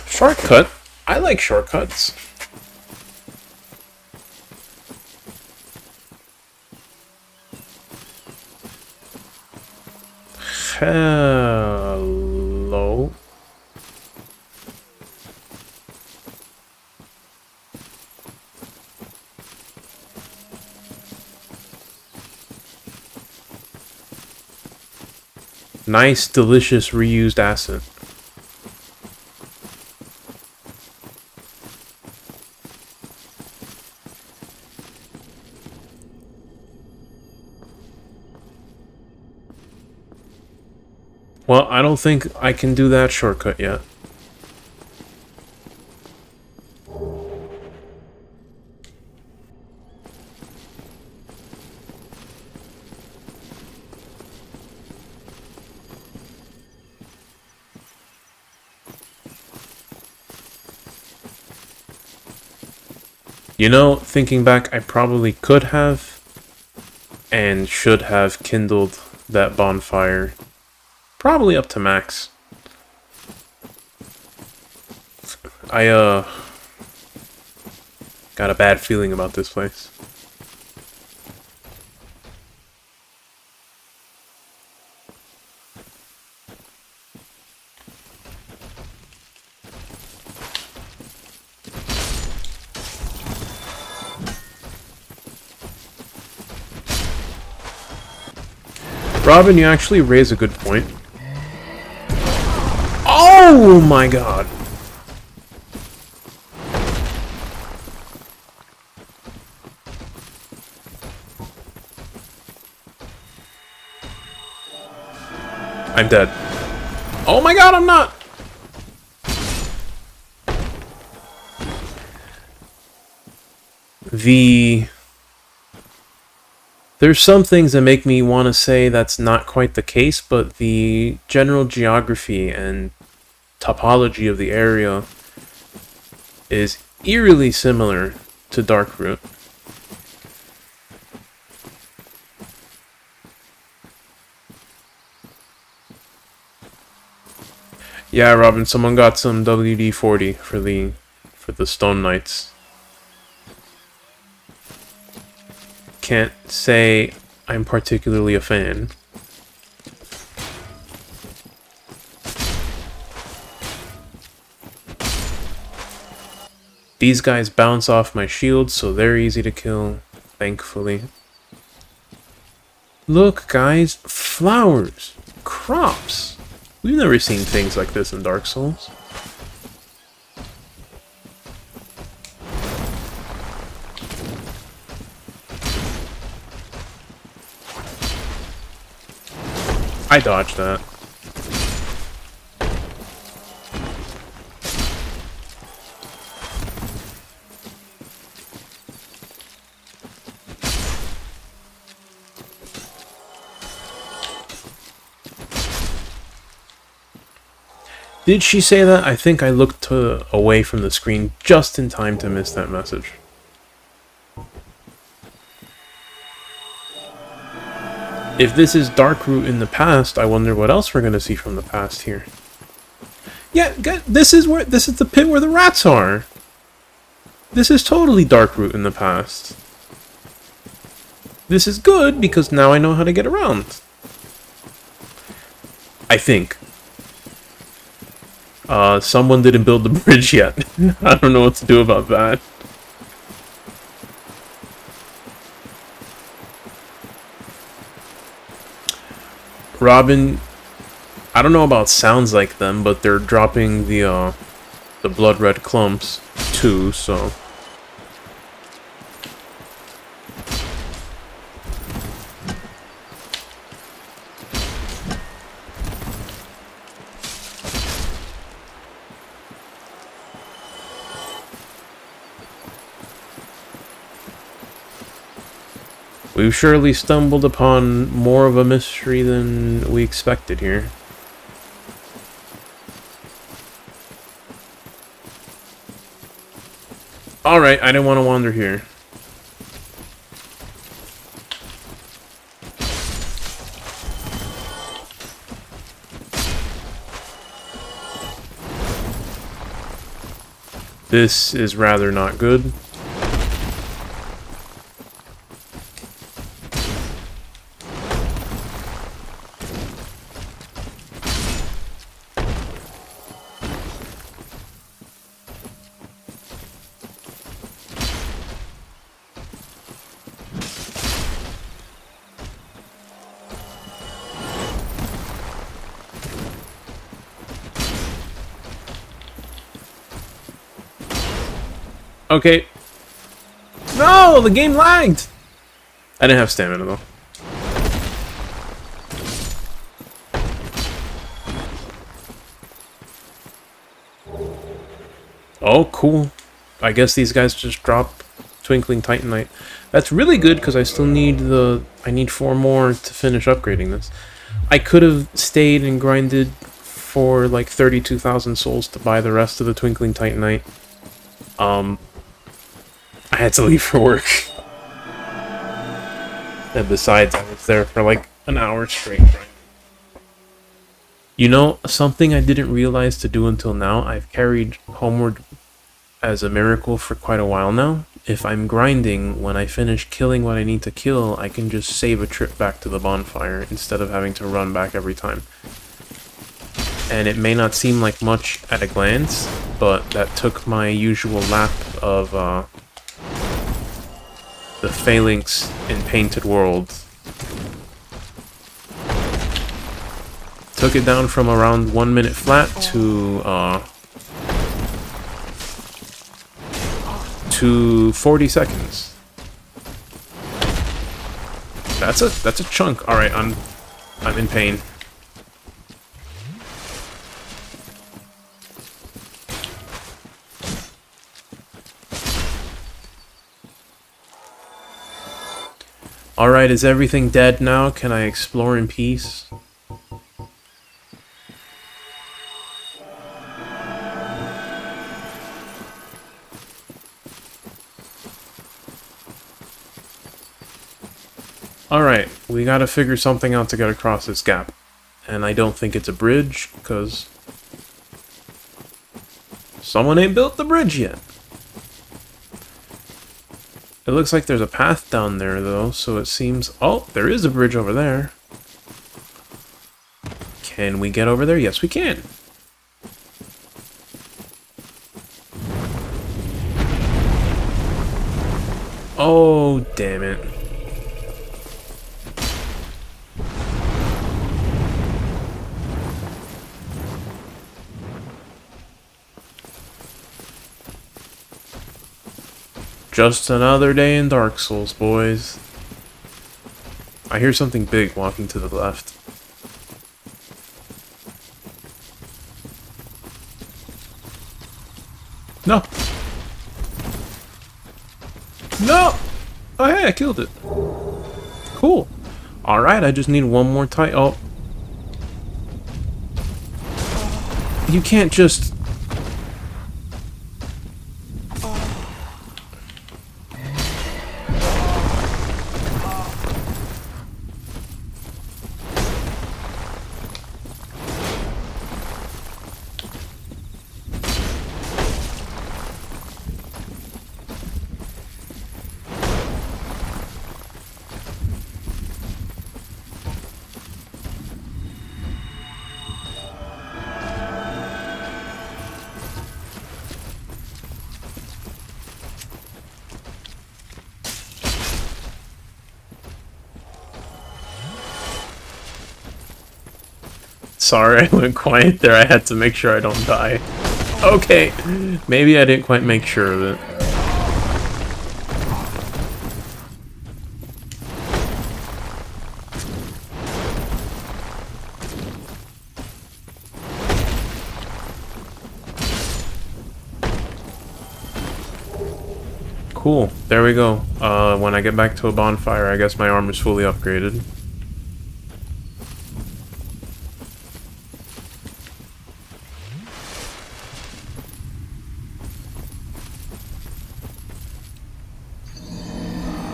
Shortcut? I like shortcuts. Hello? Nice, delicious, reused acid. Well, I don't think I can do that shortcut yet. You know, thinking back, I probably could have and should have kindled that bonfire. Probably up to max. I, got a bad feeling about this place. Robin, you actually raise a good point. Oh my god! I'm dead. Oh my god, I'm not! There's some things that make me want to say that's not quite the case, but the general geography and topology of the area is eerily similar to Darkroot. Yeah, Robin, someone got some WD-40 for the Stone Knights. Can't say I'm particularly a fan. These guys bounce off my shield, so they're easy to kill, thankfully. Look, guys, flowers, crops. We've never seen things like this in Dark Souls. I dodged that. Did she say that? I think I looked away from the screen just in time to miss that message. If this is Darkroot in the past, I wonder what else we're going to see from the past here. Yeah, this is the pit where the rats are. This is totally Darkroot in the past. This is good because now I know how to get around. I think. Someone didn't build the bridge yet. I don't know what to do about that. Robin, I don't know about sounds like them, but they're dropping the blood red clumps too, so. We've surely stumbled upon more of a mystery than we expected here. Alright, I didn't want to wander here. This is rather not good. Okay. No, the game lagged. I didn't have stamina though. Oh, cool. I guess these guys just drop Twinkling Titanite. That's really good because I still need I need 4 more to finish upgrading this. I could have stayed and grinded for like 32,000 souls to buy the rest of the Twinkling Titanite. I had to leave for work. And besides, I was there for like an hour straight. You know, something I didn't realize to do until now, I've carried Homeward as a miracle for quite a while now. If I'm grinding, when I finish killing what I need to kill, I can just save a trip back to the bonfire instead of having to run back every time. And it may not seem like much at a glance, but that took my usual lap of the phalanx in Painted World. Took it down from around 1 minute flat to 40 seconds. That's a chunk. All right, I'm in pain. Alright, is everything dead now? Can I explore in peace? Alright, we gotta figure something out to get across this gap. And I don't think it's a bridge, because someone ain't built the bridge yet. It looks like there's a path down there, though, so it seems... Oh, there is a bridge over there. Can we get over there? Yes, we can. Oh, damn it. Just another day in Dark Souls, boys. I hear something big walking to the left. No! No! Oh, hey, I killed it. Cool. Alright, I just need one more oh. You can't just... Sorry, I went quiet there. I had to make sure I don't die. Okay, maybe I didn't quite make sure of it. Cool, there we go. When I get back to a bonfire, I guess my armor's fully upgraded.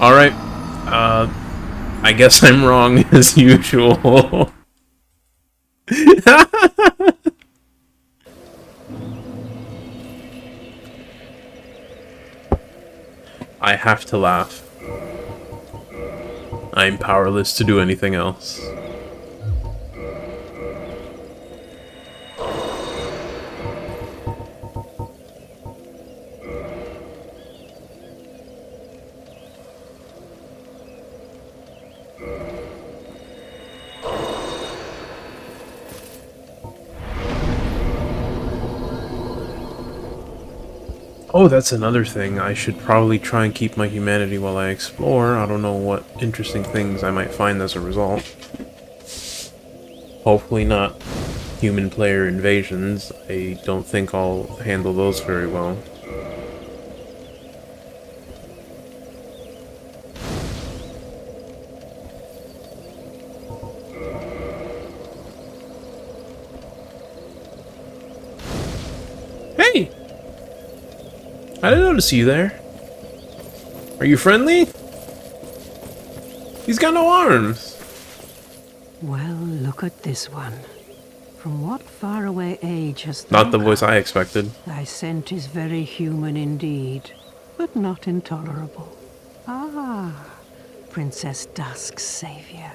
Alright, I guess I'm wrong as usual. I have to laugh. I'm powerless to do anything else. Oh, that's another thing. I should probably try and keep my humanity while I explore. I don't know what interesting things I might find as a result. Hopefully not human player invasions. I don't think I'll handle those very well. Hey! I didn't notice you there. Are you friendly? He's got no arms. Well, look at this one. From what faraway age hast Not thou the voice come? I expected. Thy scent is very human indeed, but not intolerable. Ah, Princess Dusk's savior.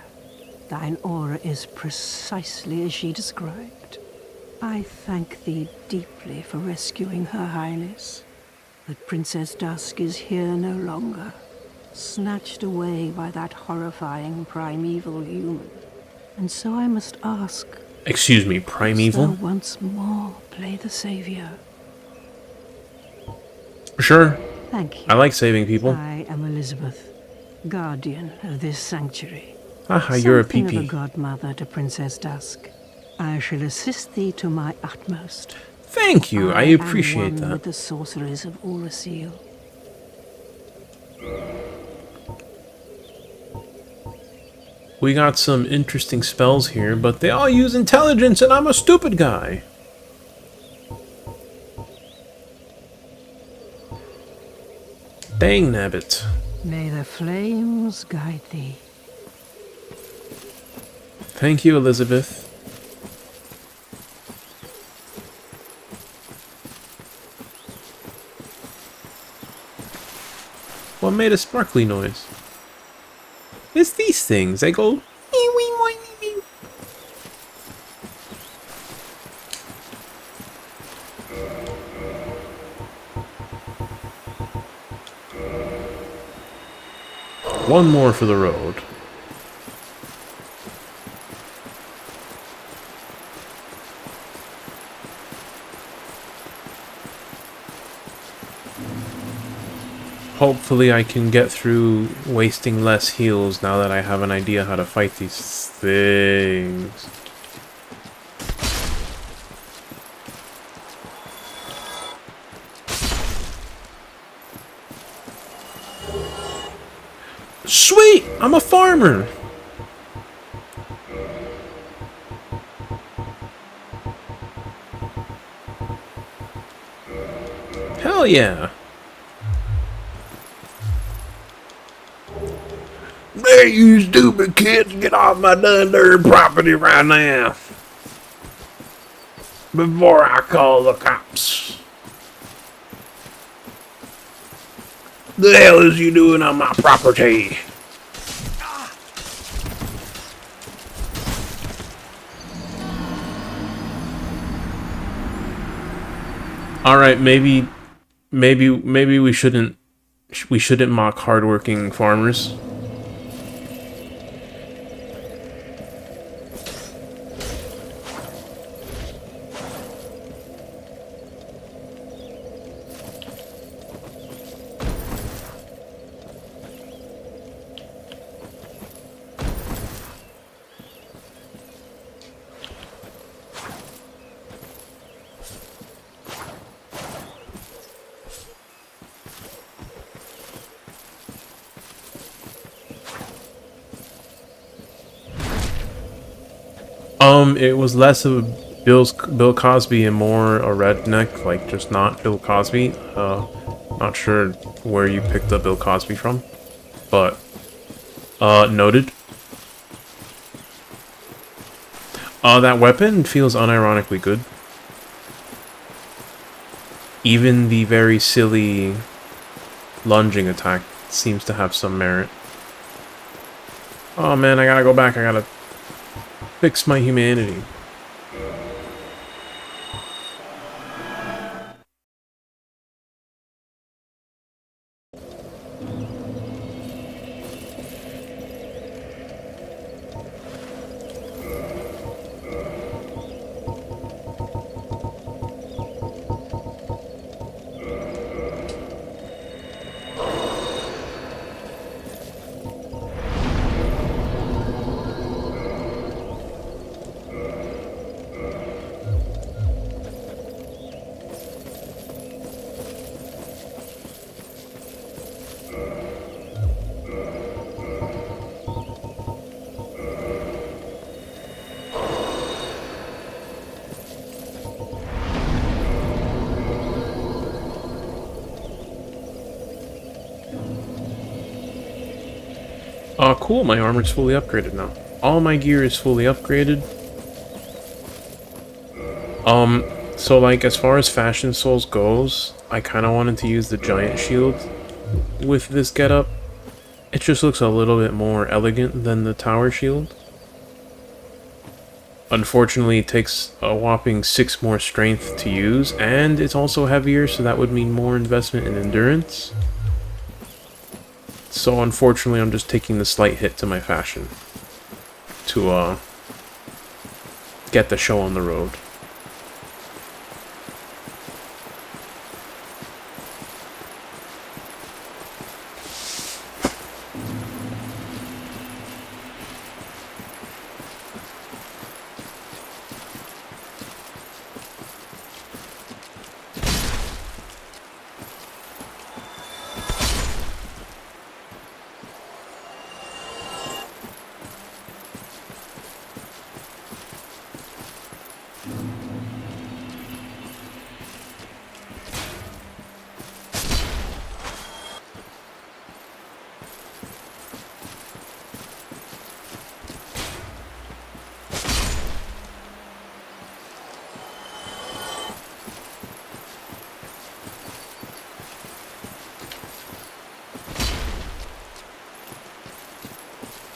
Thine aura is precisely as she described. I thank thee deeply for rescuing Her Highness. But Princess Dusk is here no longer, snatched away by that horrifying primeval human. And so I must ask, Excuse me, shall primeval? once more play the savior? Sure. Thank you. I like saving people. I am Elizabeth, guardian of this sanctuary. Haha, you're a Something of a PP. godmother to Princess Dusk. I shall assist thee to my utmost. Thank you, I am appreciate one that. with the sorceries of Weeeelll. We got some interesting spells here, but they all use intelligence and I'm a stupid guy. Dang nabbit. May the flames guide thee. Thank you, Elizabeth. What made a sparkly noise? It's these things. They go. One more for the road. Hopefully I can get through wasting less heals now that I have an idea how to fight these things. Sweet! I'm a farmer! Hell yeah. Hey, you stupid kids, get off my dirt property right now. Before I call the cops. The hell is you doing on my property? All right, maybe we shouldn't mock hardworking farmers. It was less of a Bill Cosby and more a redneck, like just not Bill Cosby. Not sure where you picked up Bill Cosby from, but noted. That weapon feels unironically good. Even the very silly lunging attack seems to have some merit. Oh man, I gotta go back. I gotta fix my humanity. Oh, cool, my armor's fully upgraded now. All my gear is fully upgraded. So like, as far as Fashion Souls goes, I kind of wanted to use the giant shield with this getup. It just looks a little bit more elegant than the tower shield. Unfortunately, it takes a whopping 6 more strength to use, and it's also heavier, so that would mean more investment in endurance. So unfortunately, I'm just taking the slight hit to my fashion to get the show on the road.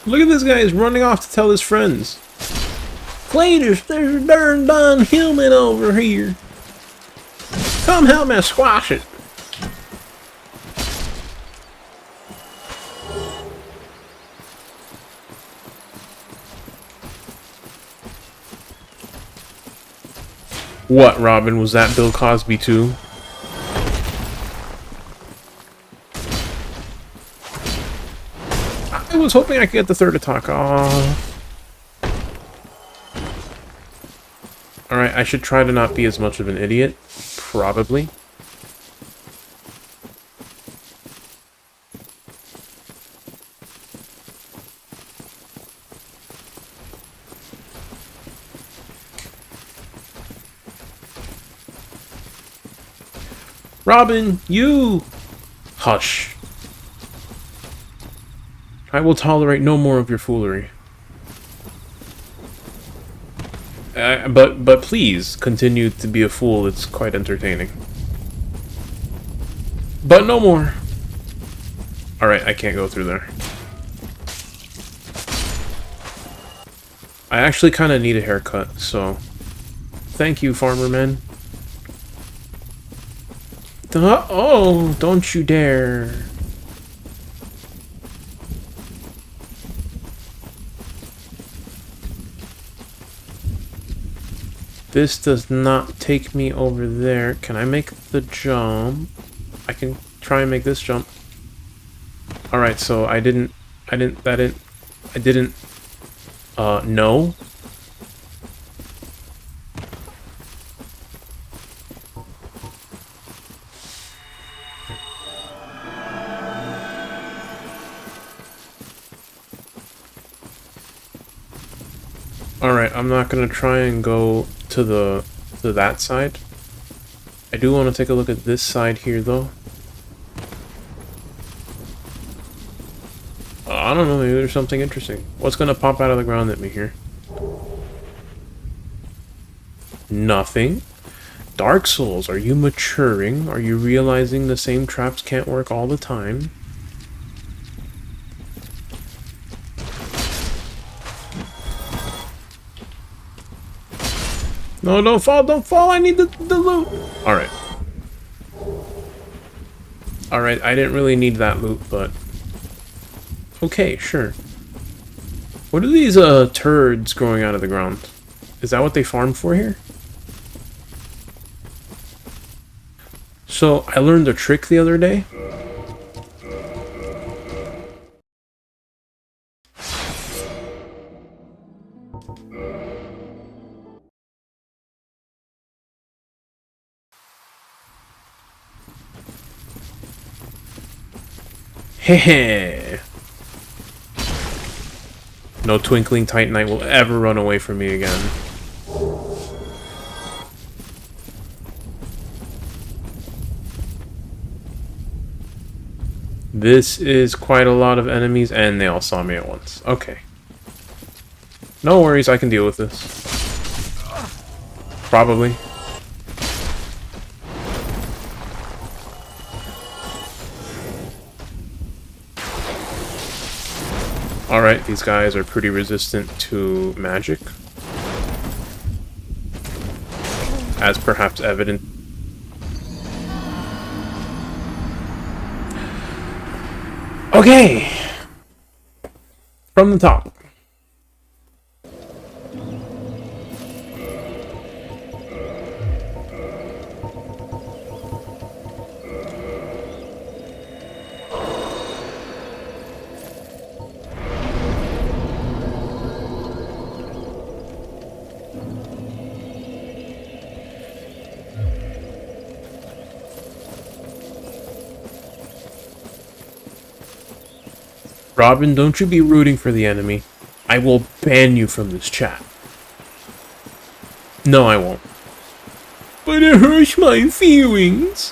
Look at this guy, he's running off to tell his friends. Cletus, there's a darn done human over here. Come help me squash it. What, Robin? Was that Bill Cosby too? I was hoping I could get the third attack. Aww. Alright, I should try to not be as much of an idiot. Probably. Robin, you! Hush. I will tolerate no more of your foolery. But please, continue to be a fool. It's quite entertaining. But no more. Alright, I can't go through there. I actually kind of need a haircut, so... Thank you, farmer man. Oh, don't you dare. This does not take me over there. Can I make the jump? I can try and make this jump. Alright, so I didn't, no. Alright, I'm not gonna try and go to that side. I do want to take a look at this side here, though. I don't know, maybe there's something interesting. What's gonna pop out of the ground at me here? Nothing. Dark Souls, are you maturing? Are you realizing the same traps can't work all the time? No, don't fall, I need the loot! Alright. Alright, I didn't really need that loot, but... Okay, sure. What are these, turds growing out of the ground? Is that what they farm for here? So, I learned a trick the other day. Hehe. No twinkling titanite will ever run away from me again. This is quite a lot of enemies, and they all saw me at once. Okay. No worries, I can deal with this. Probably. Alright, these guys are pretty resistant to magic. As perhaps evident. Okay! From the top. Robin, don't you be rooting for the enemy. I will ban you from this chat. No, I won't. But it hurts my feelings.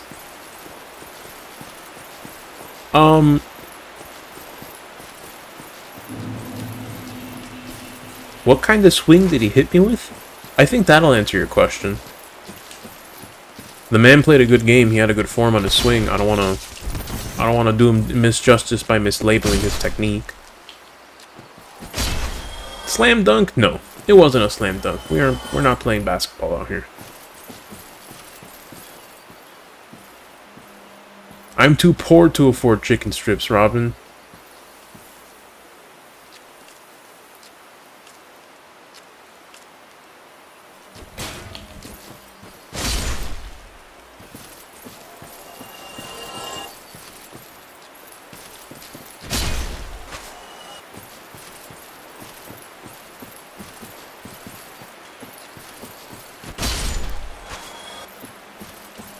What kind of swing did he hit me with? I think that'll answer your question. The man played a good game. He had a good form on his swing. I don't want to do him misjustice by mislabeling his technique. Slam dunk? No, it wasn't a slam dunk. We're not playing basketball out here. I'm too poor to afford chicken strips, Robin.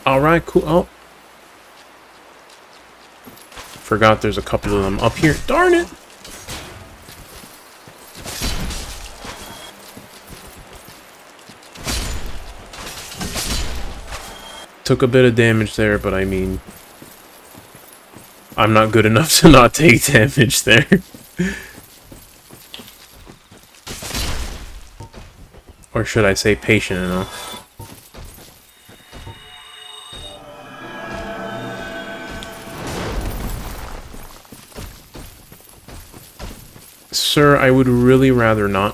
Alright, cool. Oh. Forgot there's a couple of them up here. Darn it! Took a bit of damage there, but I mean, I'm not good enough to not take damage there. Or should I say patient enough? Sir, I would really rather not.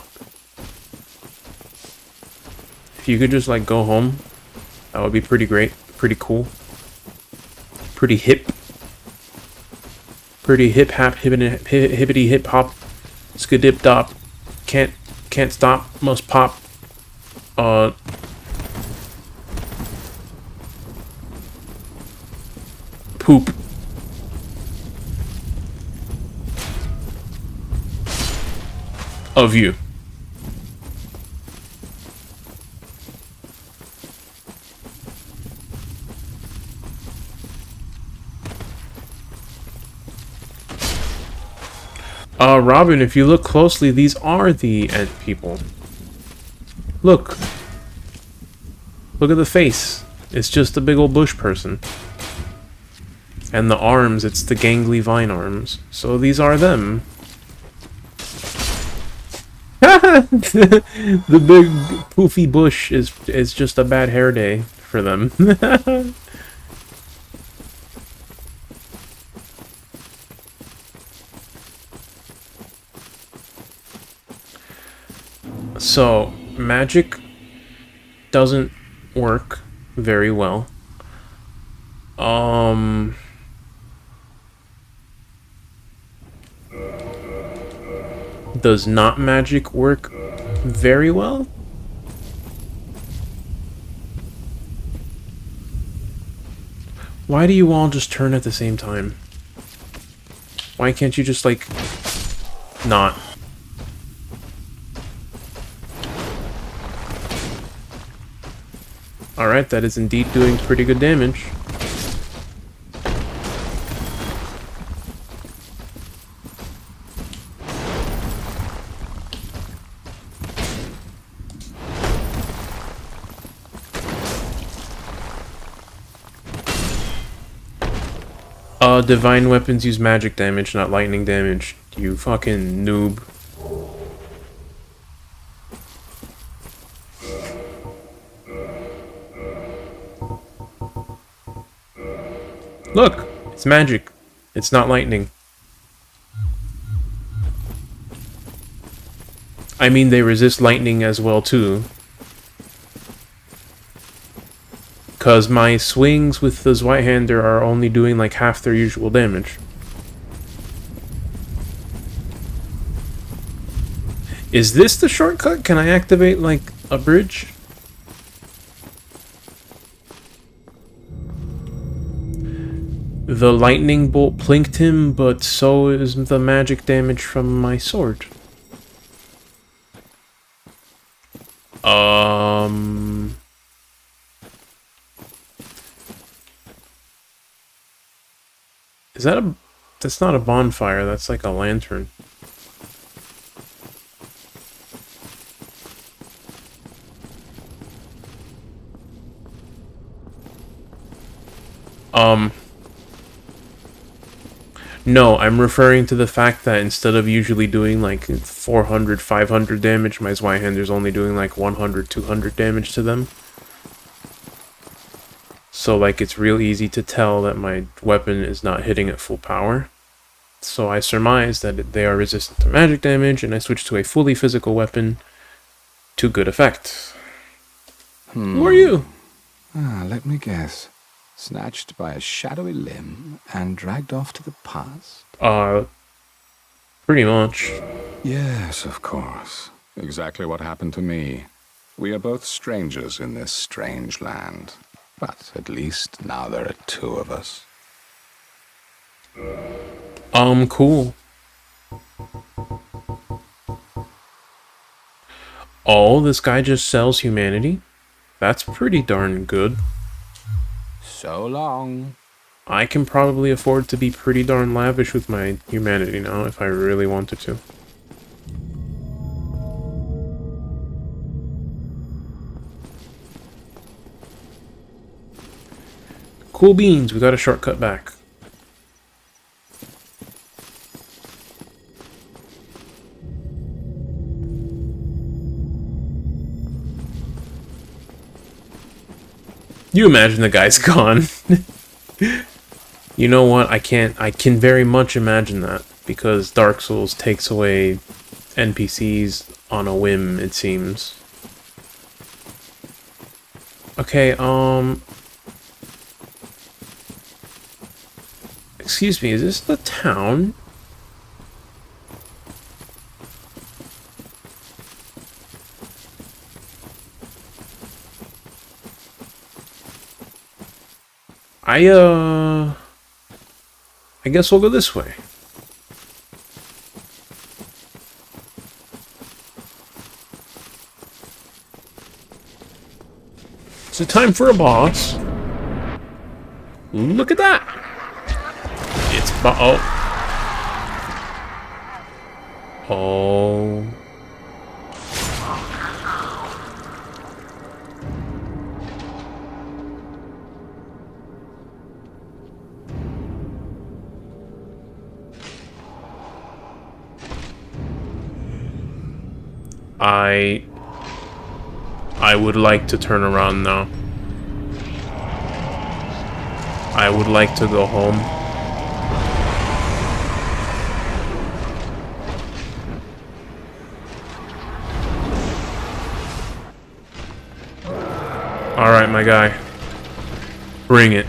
If you could just, like, go home, that would be pretty great. Pretty cool. Pretty hip. Pretty hip hop, hippity hip hop. Skadip dop. Can't stop, must pop. Poop. Of you. Robin, if you look closely, these are the ant people. Look. Look at the face. It's just a big old bush person. And the arms, it's the gangly vine arms. So these are them. The big poofy bush is just a bad hair day for them. So, magic doesn't work very well. Does not magic work very well? Why do you all just turn at the same time? Why can't you just, like, not? Alright, that is indeed doing pretty good damage. Divine weapons use magic damage, not lightning damage. You fucking noob. Look! It's magic. It's not lightning. I mean, they resist lightning as well, too. Because my swings with the Zweithander are only doing like half their usual damage. Is this the shortcut? Can I activate, like, a bridge? The lightning bolt plinked him, but so is the magic damage from my sword. Is that a... That's not a bonfire, that's like a lantern. No, I'm referring to the fact that instead of usually doing like 400, 500 damage, my Zweihander's only doing like 100, 200 damage to them. So like it's real easy to tell that my weapon is not hitting at full power. So I surmise that they are resistant to magic damage, and I switch to a fully physical weapon to good effect. Who are you? Let me guess. Snatched by a shadowy limb and dragged off to the past? Pretty much. Yes, of course. Exactly what happened to me. We are both strangers in this strange land. But at least now there are two of us. Cool. Oh, this guy just sells humanity? That's pretty darn good. So long. I can probably afford to be pretty darn lavish with my humanity now if I really wanted to. Cool beans, we got a shortcut back. You imagine the guy's gone. You know what? I can very much imagine that, because Dark Souls takes away NPCs on a whim, it seems. Okay, excuse me, is this the town? I guess we'll go this way. So time for a boss. Look at that! It's oh. Oh. I would like to turn around now. I would like to go home. Alright, my guy. Bring it.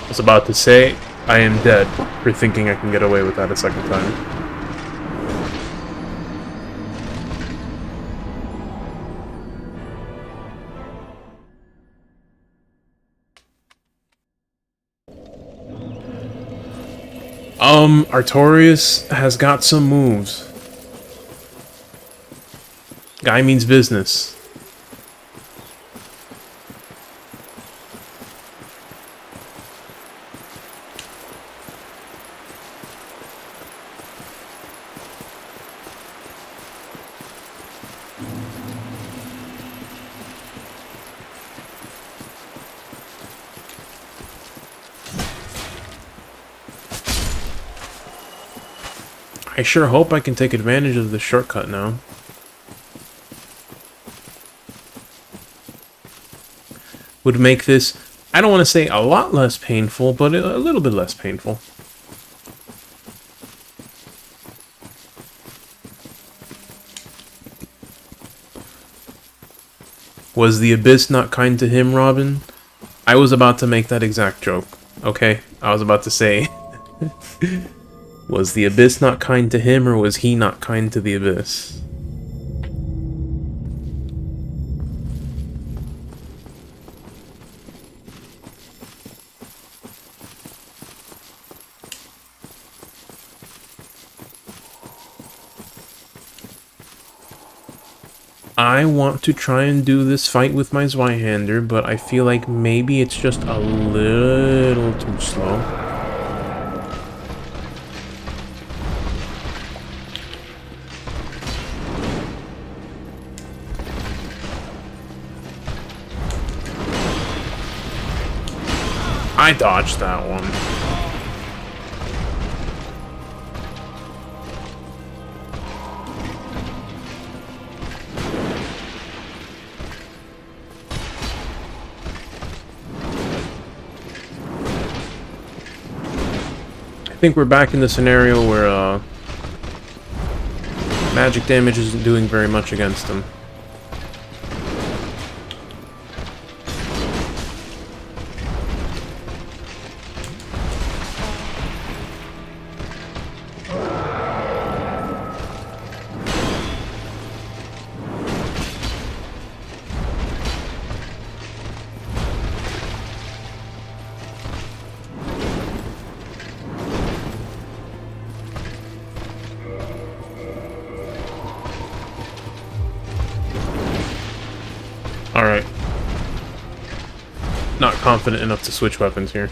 I was about to say, I am dead for thinking I can get away with that a second time. Artorias has got some moves. Guy means business. I sure hope I can take advantage of this shortcut now. Would make this, I don't want to say a lot less painful, but a little bit less painful. Was the abyss not kind to him, Robin? I was about to make that exact joke, okay? I was about to say... Was the abyss not kind to him, or was he not kind to the abyss? I want to try and do this fight with my Zweihander, but I feel like maybe it's just a little too slow. I dodged that one. I think we're back in the scenario where magic damage isn't doing very much against him. Alright. Not confident enough to switch weapons here.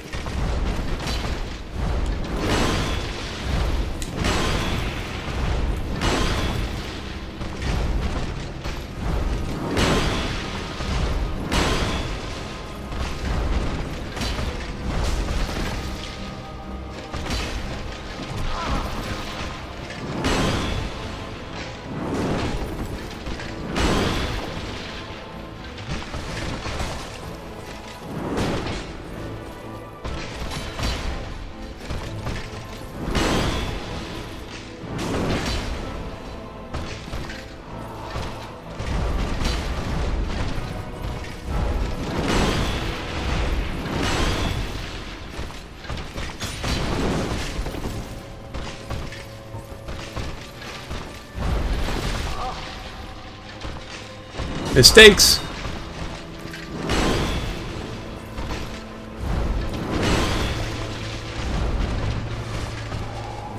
Mistakes!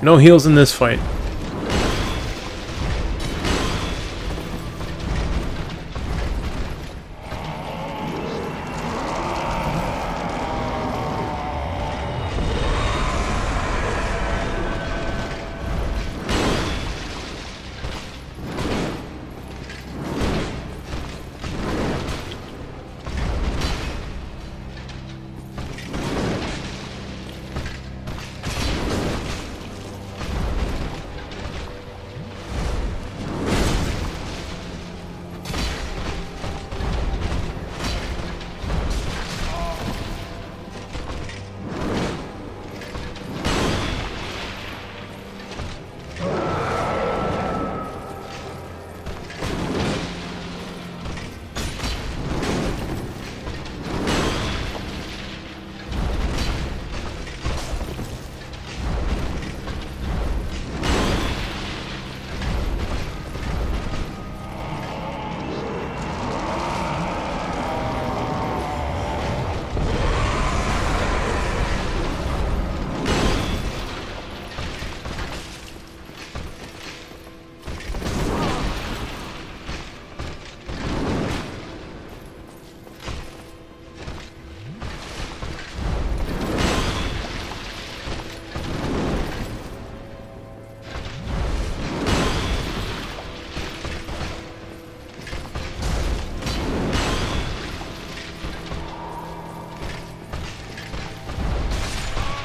No heals in this fight.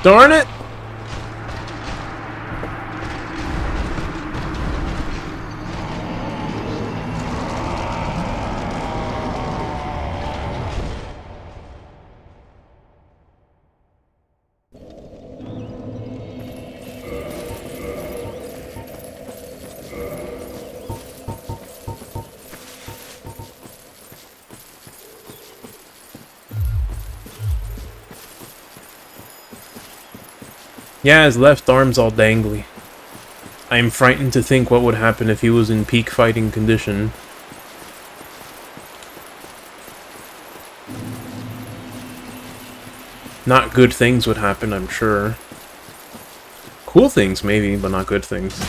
Darn it! Yeah, his left arm's all dangly. I am frightened to think what would happen if he was in peak fighting condition. Not good things would happen, I'm sure. Cool things, maybe, but not good things.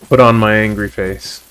Put on my angry face.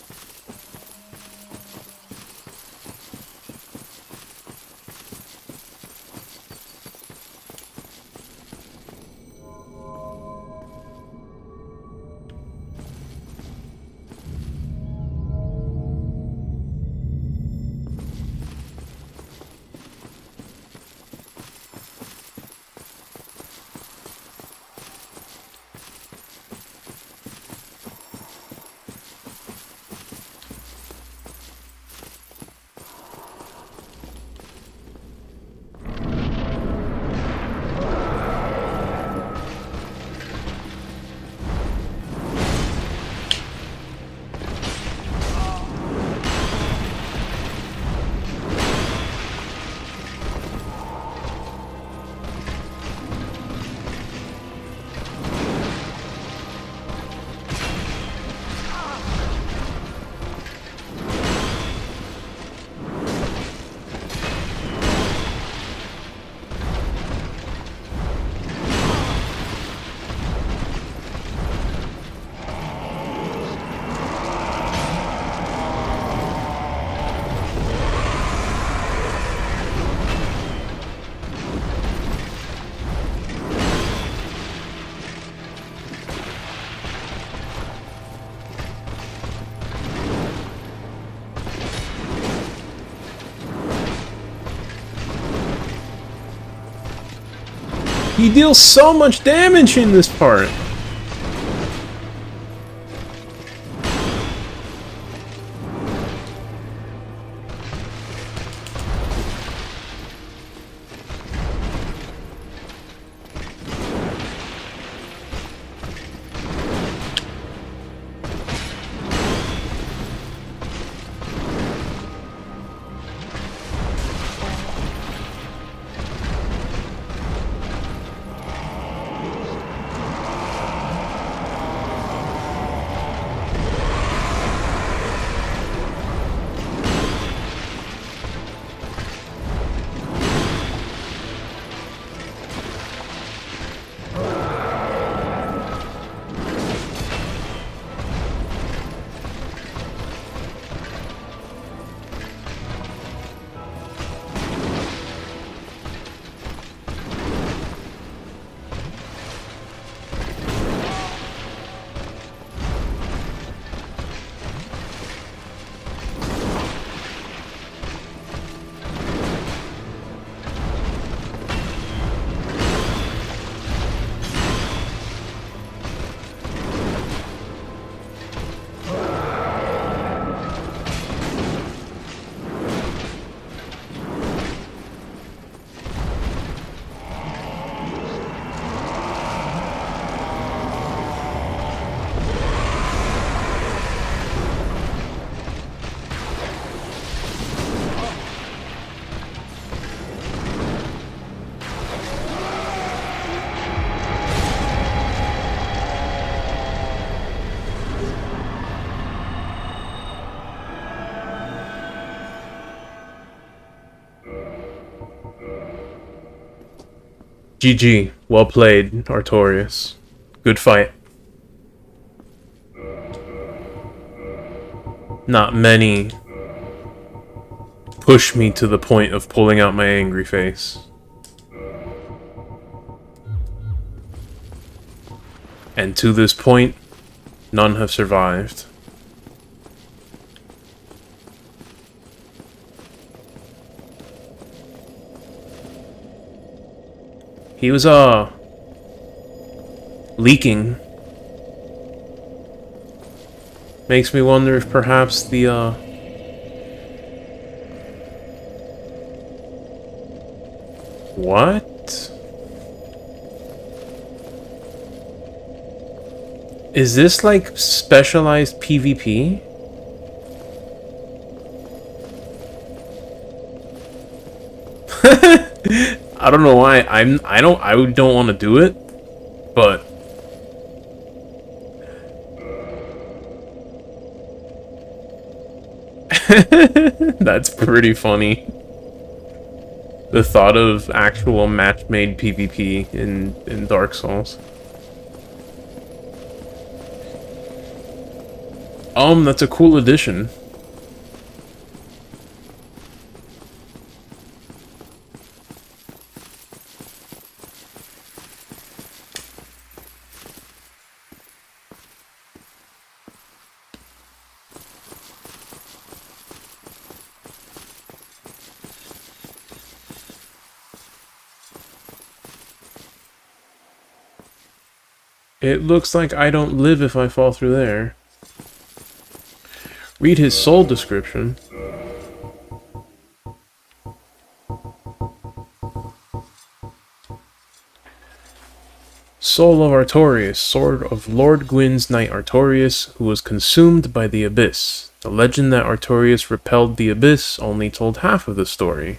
He deals so much damage in this part. GG. Well played, Artorias. Good fight. Not many push me to the point of pulling out my angry face. And to this point, none have survived. He was, leaking. Makes me wonder if perhaps the, What? Is this like specialized PvP? I don't know why I don't want to do it, but that's pretty funny. The thought of actual match-made PvP in Dark Souls. That's a cool addition. It looks like I don't live if I fall through there. Read his soul description. Soul of Artorias, sword of Lord Gwyn's knight Artorias, who was consumed by the abyss. The legend that Artorias repelled the abyss only told half of the story.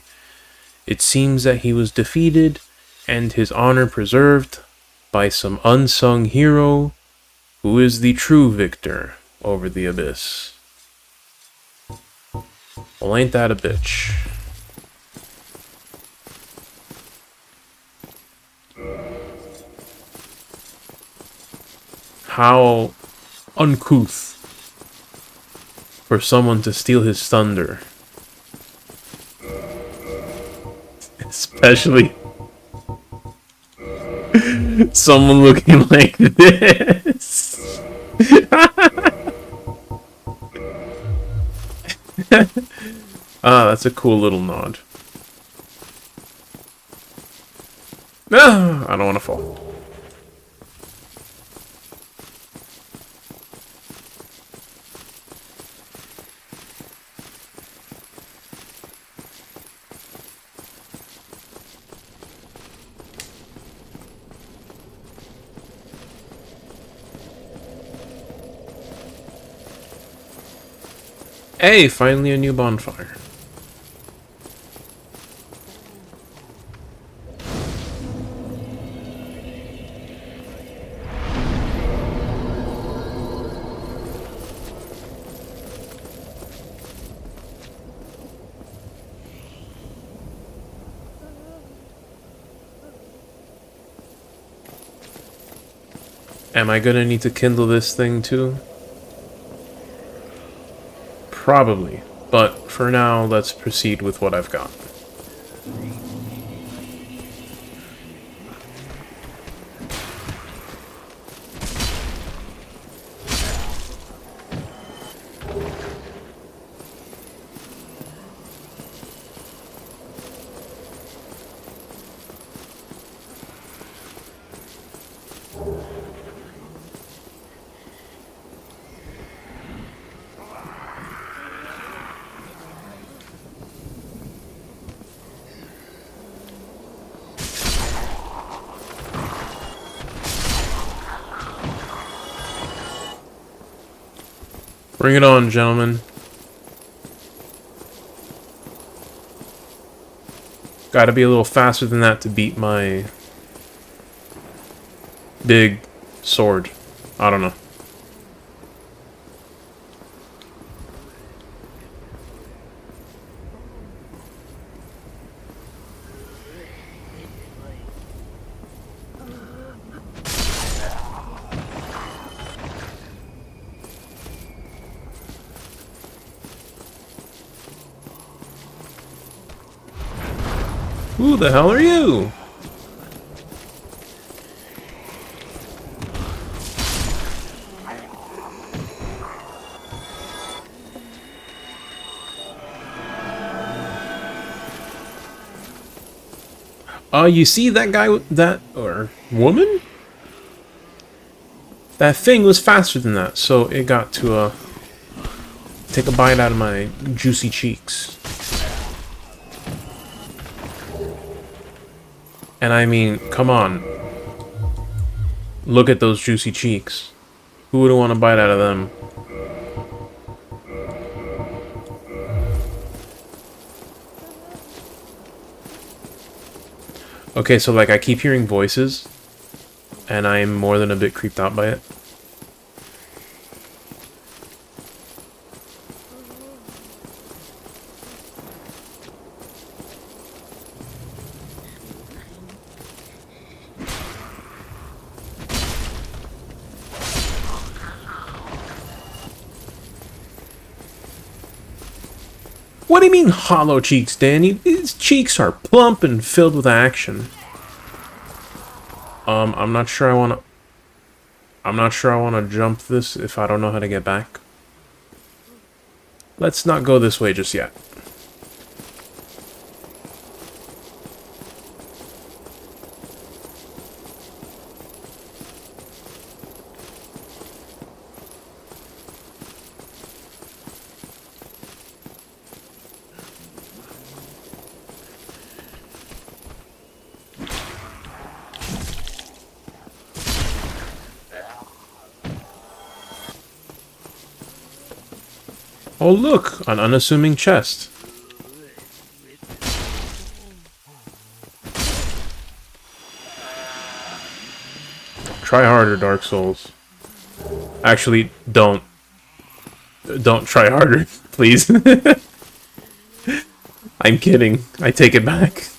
It seems that he was defeated and his honor preserved by some unsung hero who is the true victor over the abyss. Well, ain't that a bitch? How uncouth for someone to steal his thunder. Especially someone looking like this. Ah, that's a cool little nod. Ah, I don't want to fall. Hey, finally a new bonfire. Am I gonna need to kindle this thing too? Probably, but for now, let's proceed with what I've got. Bring it on, gentlemen. Gotta be a little faster than that to beat my big sword. I don't know. Who the hell are you? You see that guy, or woman? That thing was faster than that, so it got to, take a bite out of my juicy cheeks. And I mean, come on. Look at those juicy cheeks. Who would want to bite out of them? Okay, so like I keep hearing voices, and I'm more than a bit creeped out by it. What do you mean hollow cheeks, Danny? His cheeks are plump and filled with action. I'm not sure I wanna... I'm not sure I wanna jump this if I don't know how to get back. Let's not go this way just yet. Oh look, an unassuming chest. Try harder, Dark Souls. Actually, don't. Don't try harder, please. I'm kidding. I take it back.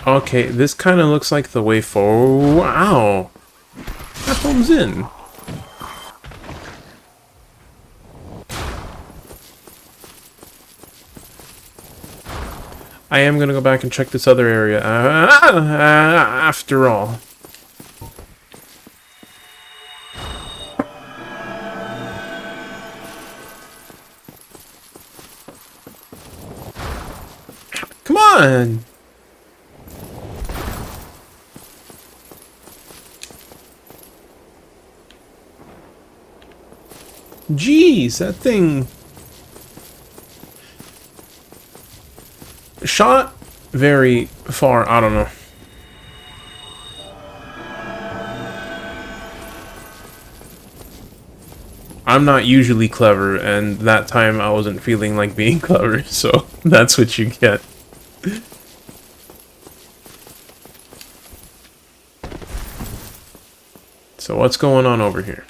Okay, this kind of looks like the way forward. Wow! That home's in. I am gonna go back and check this other area after all. Come on! Jeez, that thing shot very far. I don't know. I'm not usually clever, and that time I wasn't feeling like being clever, so that's what you get. So what's going on over here?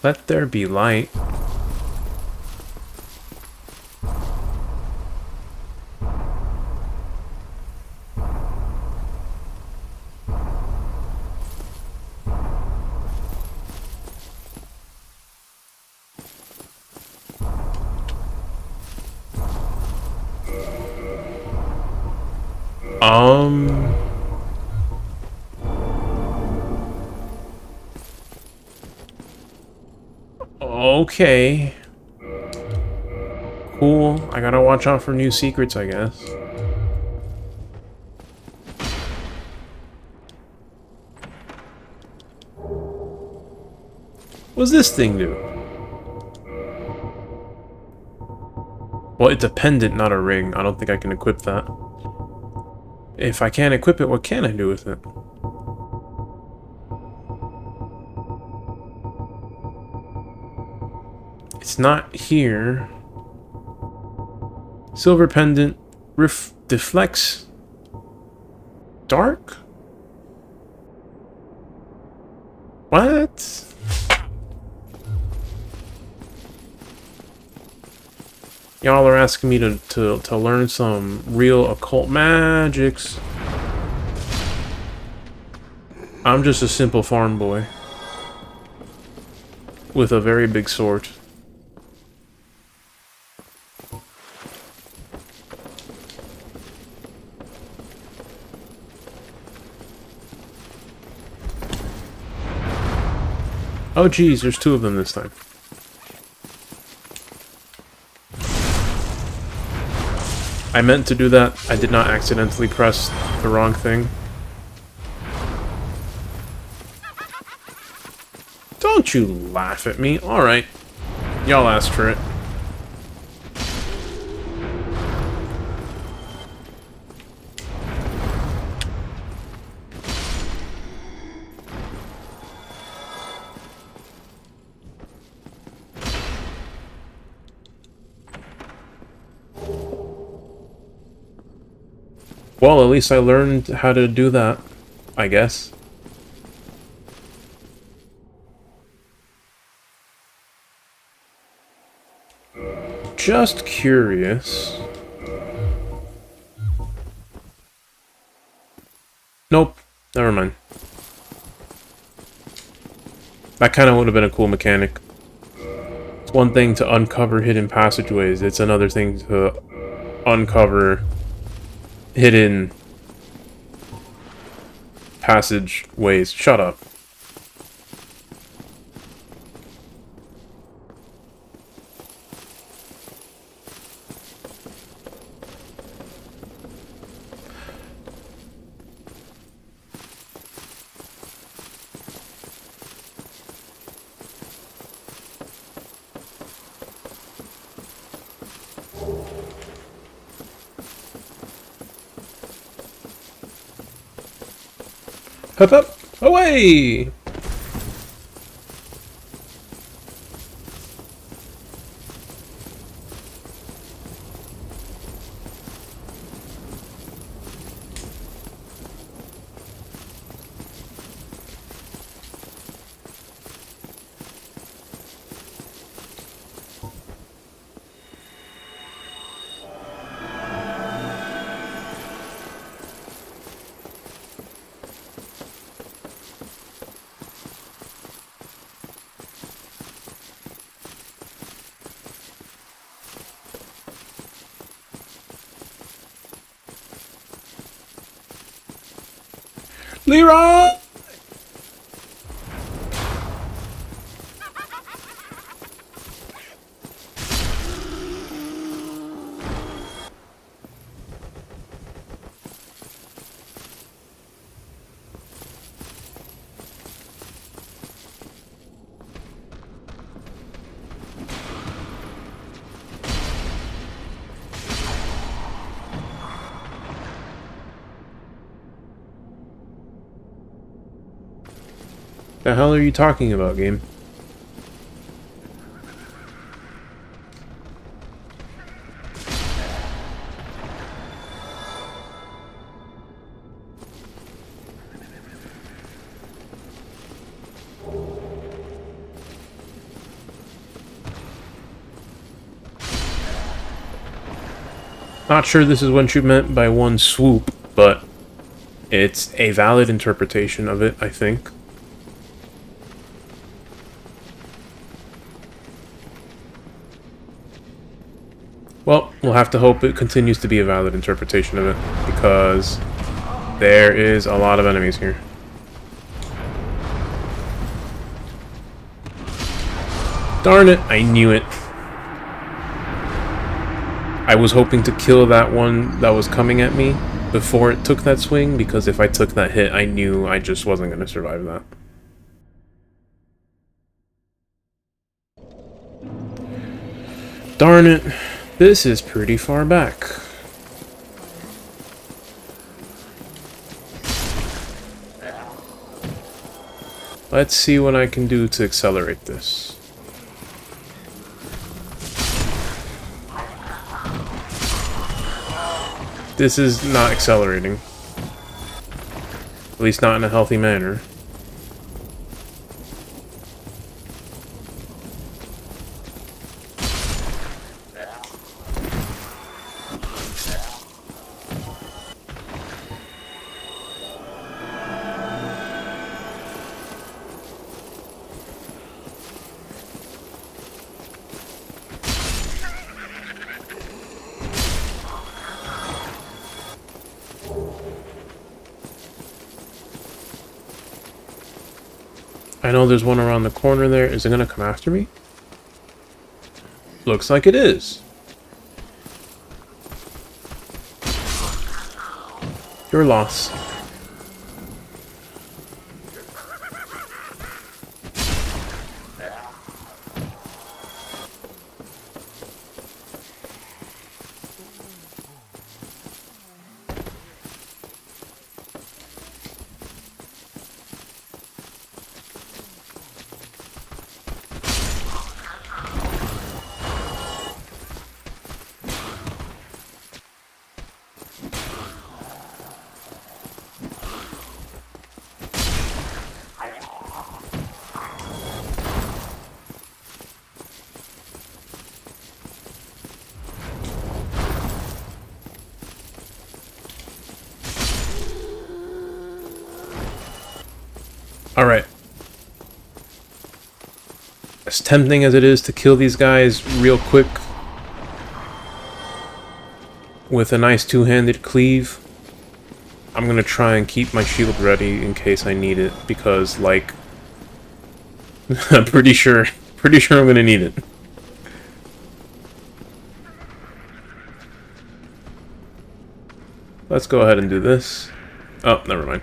Let there be light. Okay. Cool. I gotta watch out for new secrets, I guess. What's this thing do? Well, it's a pendant, not a ring. I don't think I can equip that. If I can't equip it, what can I do with it? It's not here. Silver pendant. Deflects. Dark? What? Y'all are asking me to learn some real occult magics. I'm just a simple farm boy. With a very big sword. Oh geez, there's two of them this time. I meant to do that. I did not accidentally press the wrong thing. Don't you laugh at me. Alright. Y'all asked for it. Well, at least I learned how to do that, I guess. Just curious. Nope, never mind. That kind of would have been a cool mechanic. It's one thing to uncover hidden passageways, it's another thing to uncover hidden passageways. Shut up. Hup up! Away! Leroy! The hell are you talking about, game? Not sure this is what you meant by one swoop, but it's a valid interpretation of it, I think. Well, we'll have to hope it continues to be a valid interpretation of it, because there is a lot of enemies here. Darn it, I knew it. I was hoping to kill that one that was coming at me before it took that swing, because if I took that hit, I knew I just wasn't going to survive that. Darn it. This is pretty far back. Let's see what I can do to accelerate this. This is not accelerating. At least not in a healthy manner. I know there's one around the corner there. Is it gonna come after me? Looks like it is. Your loss. Alright. As tempting as it is to kill these guys real quick with a nice two-handed cleave, I'm gonna try and keep my shield ready in case I need it, because, like, I'm pretty sure I'm gonna need it. Let's go ahead and do this. Oh, never mind.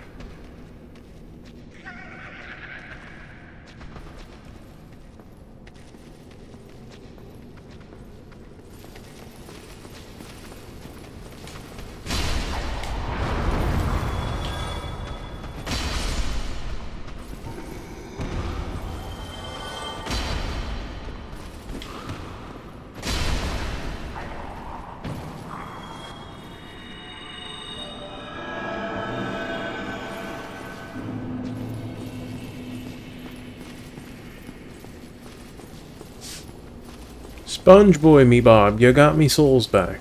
Sponge boy me Bob, you got me souls back.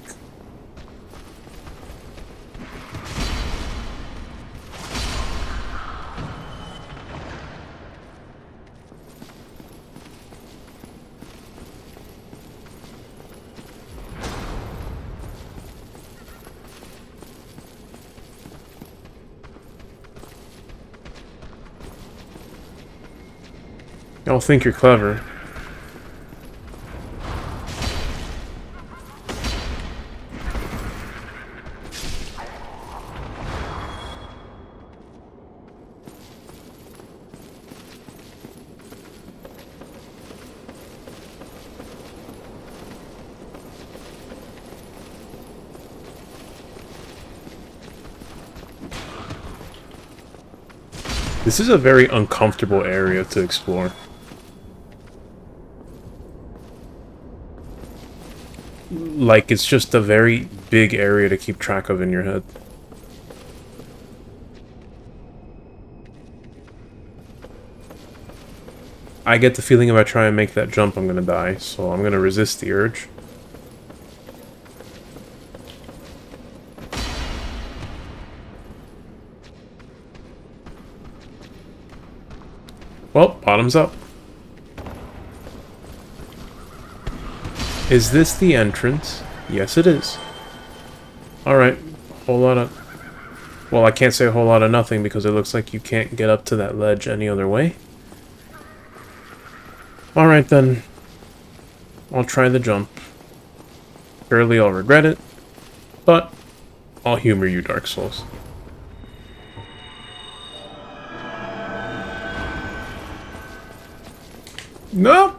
Y'all think you're clever. This is a very uncomfortable area to explore. Like, it's just a very big area to keep track of in your head. I get the feeling if I try and make that jump, I'm gonna die, so I'm gonna resist the urge. Well, bottoms up. Is this the entrance? Yes, it is. Alright, whole lot of... Well, I can't say a whole lot of nothing because it looks like you can't get up to that ledge any other way. Alright then. I'll try the jump. Surely I'll regret it, but I'll humor you, Dark Souls. No!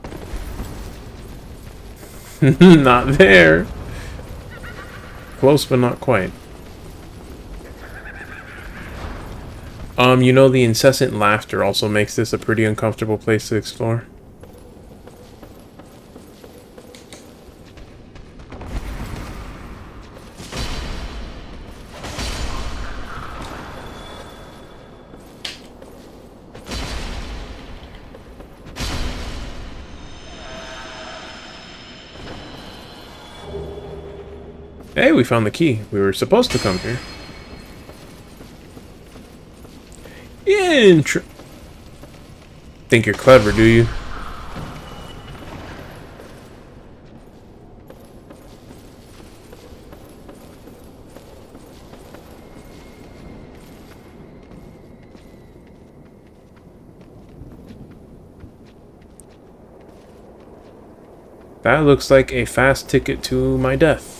Not there. Close, but not quite. You know, the incessant laughter also makes this a pretty uncomfortable place to explore. Hey, we found the key. We were supposed to come here. Think you're clever, do you? That looks like a fast ticket to my death.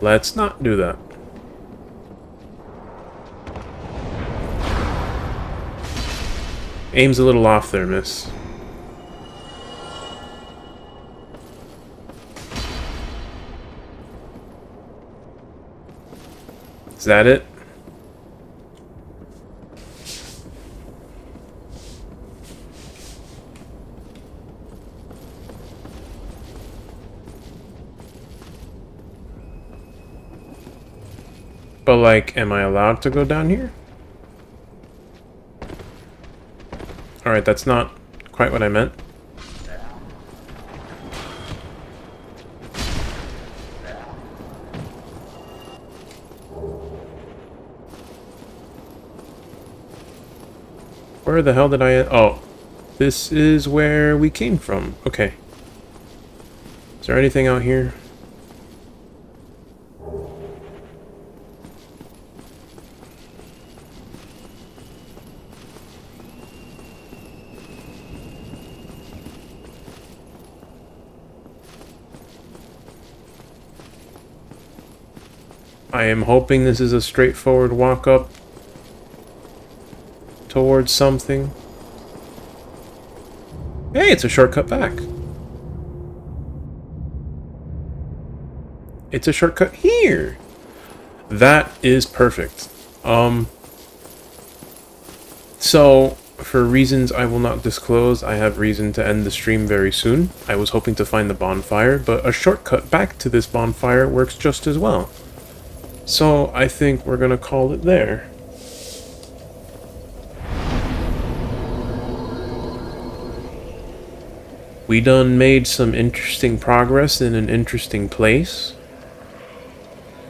Let's not do that. Aim's a little off there, miss. Is that it? But, like, am I allowed to go down here? Alright, that's not quite what I meant. Where the hell did I... Oh, this is where we came from. Okay. Is there anything out here? I am hoping this is a straightforward walk up towards something. Hey, it's a shortcut back. It's a shortcut here. That is perfect. So, for reasons I will not disclose, I have reason to end the stream very soon. I was hoping to find the bonfire, but a shortcut back to this bonfire works just as well. So, I think we're gonna call it there. We done made some interesting progress in an interesting place.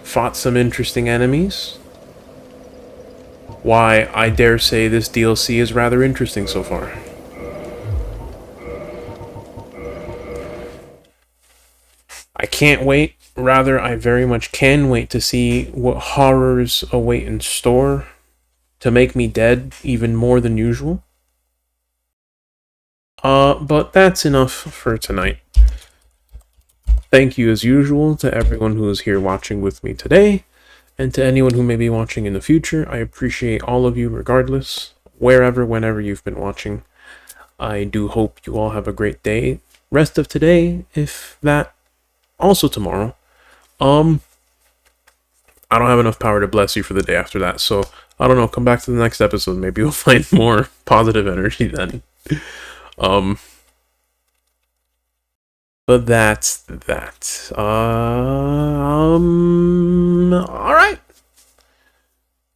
Fought some interesting enemies. Why, I dare say this DLC is rather interesting so far. I can't wait. Rather, I very much can wait to see what horrors await in store to make me dead even more than usual. But that's enough for tonight. Thank you as usual to everyone who is here watching with me today, and to anyone who may be watching in the future. I appreciate all of you regardless, wherever, whenever you've been watching. I do hope you all have a great day. Rest of today, if that, also tomorrow. I don't have enough power to bless you for the day after that, so I don't know, come back to the next episode. Maybe you'll find more positive energy then. But that's that. Alright.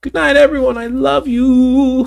Good night, everyone. I love you.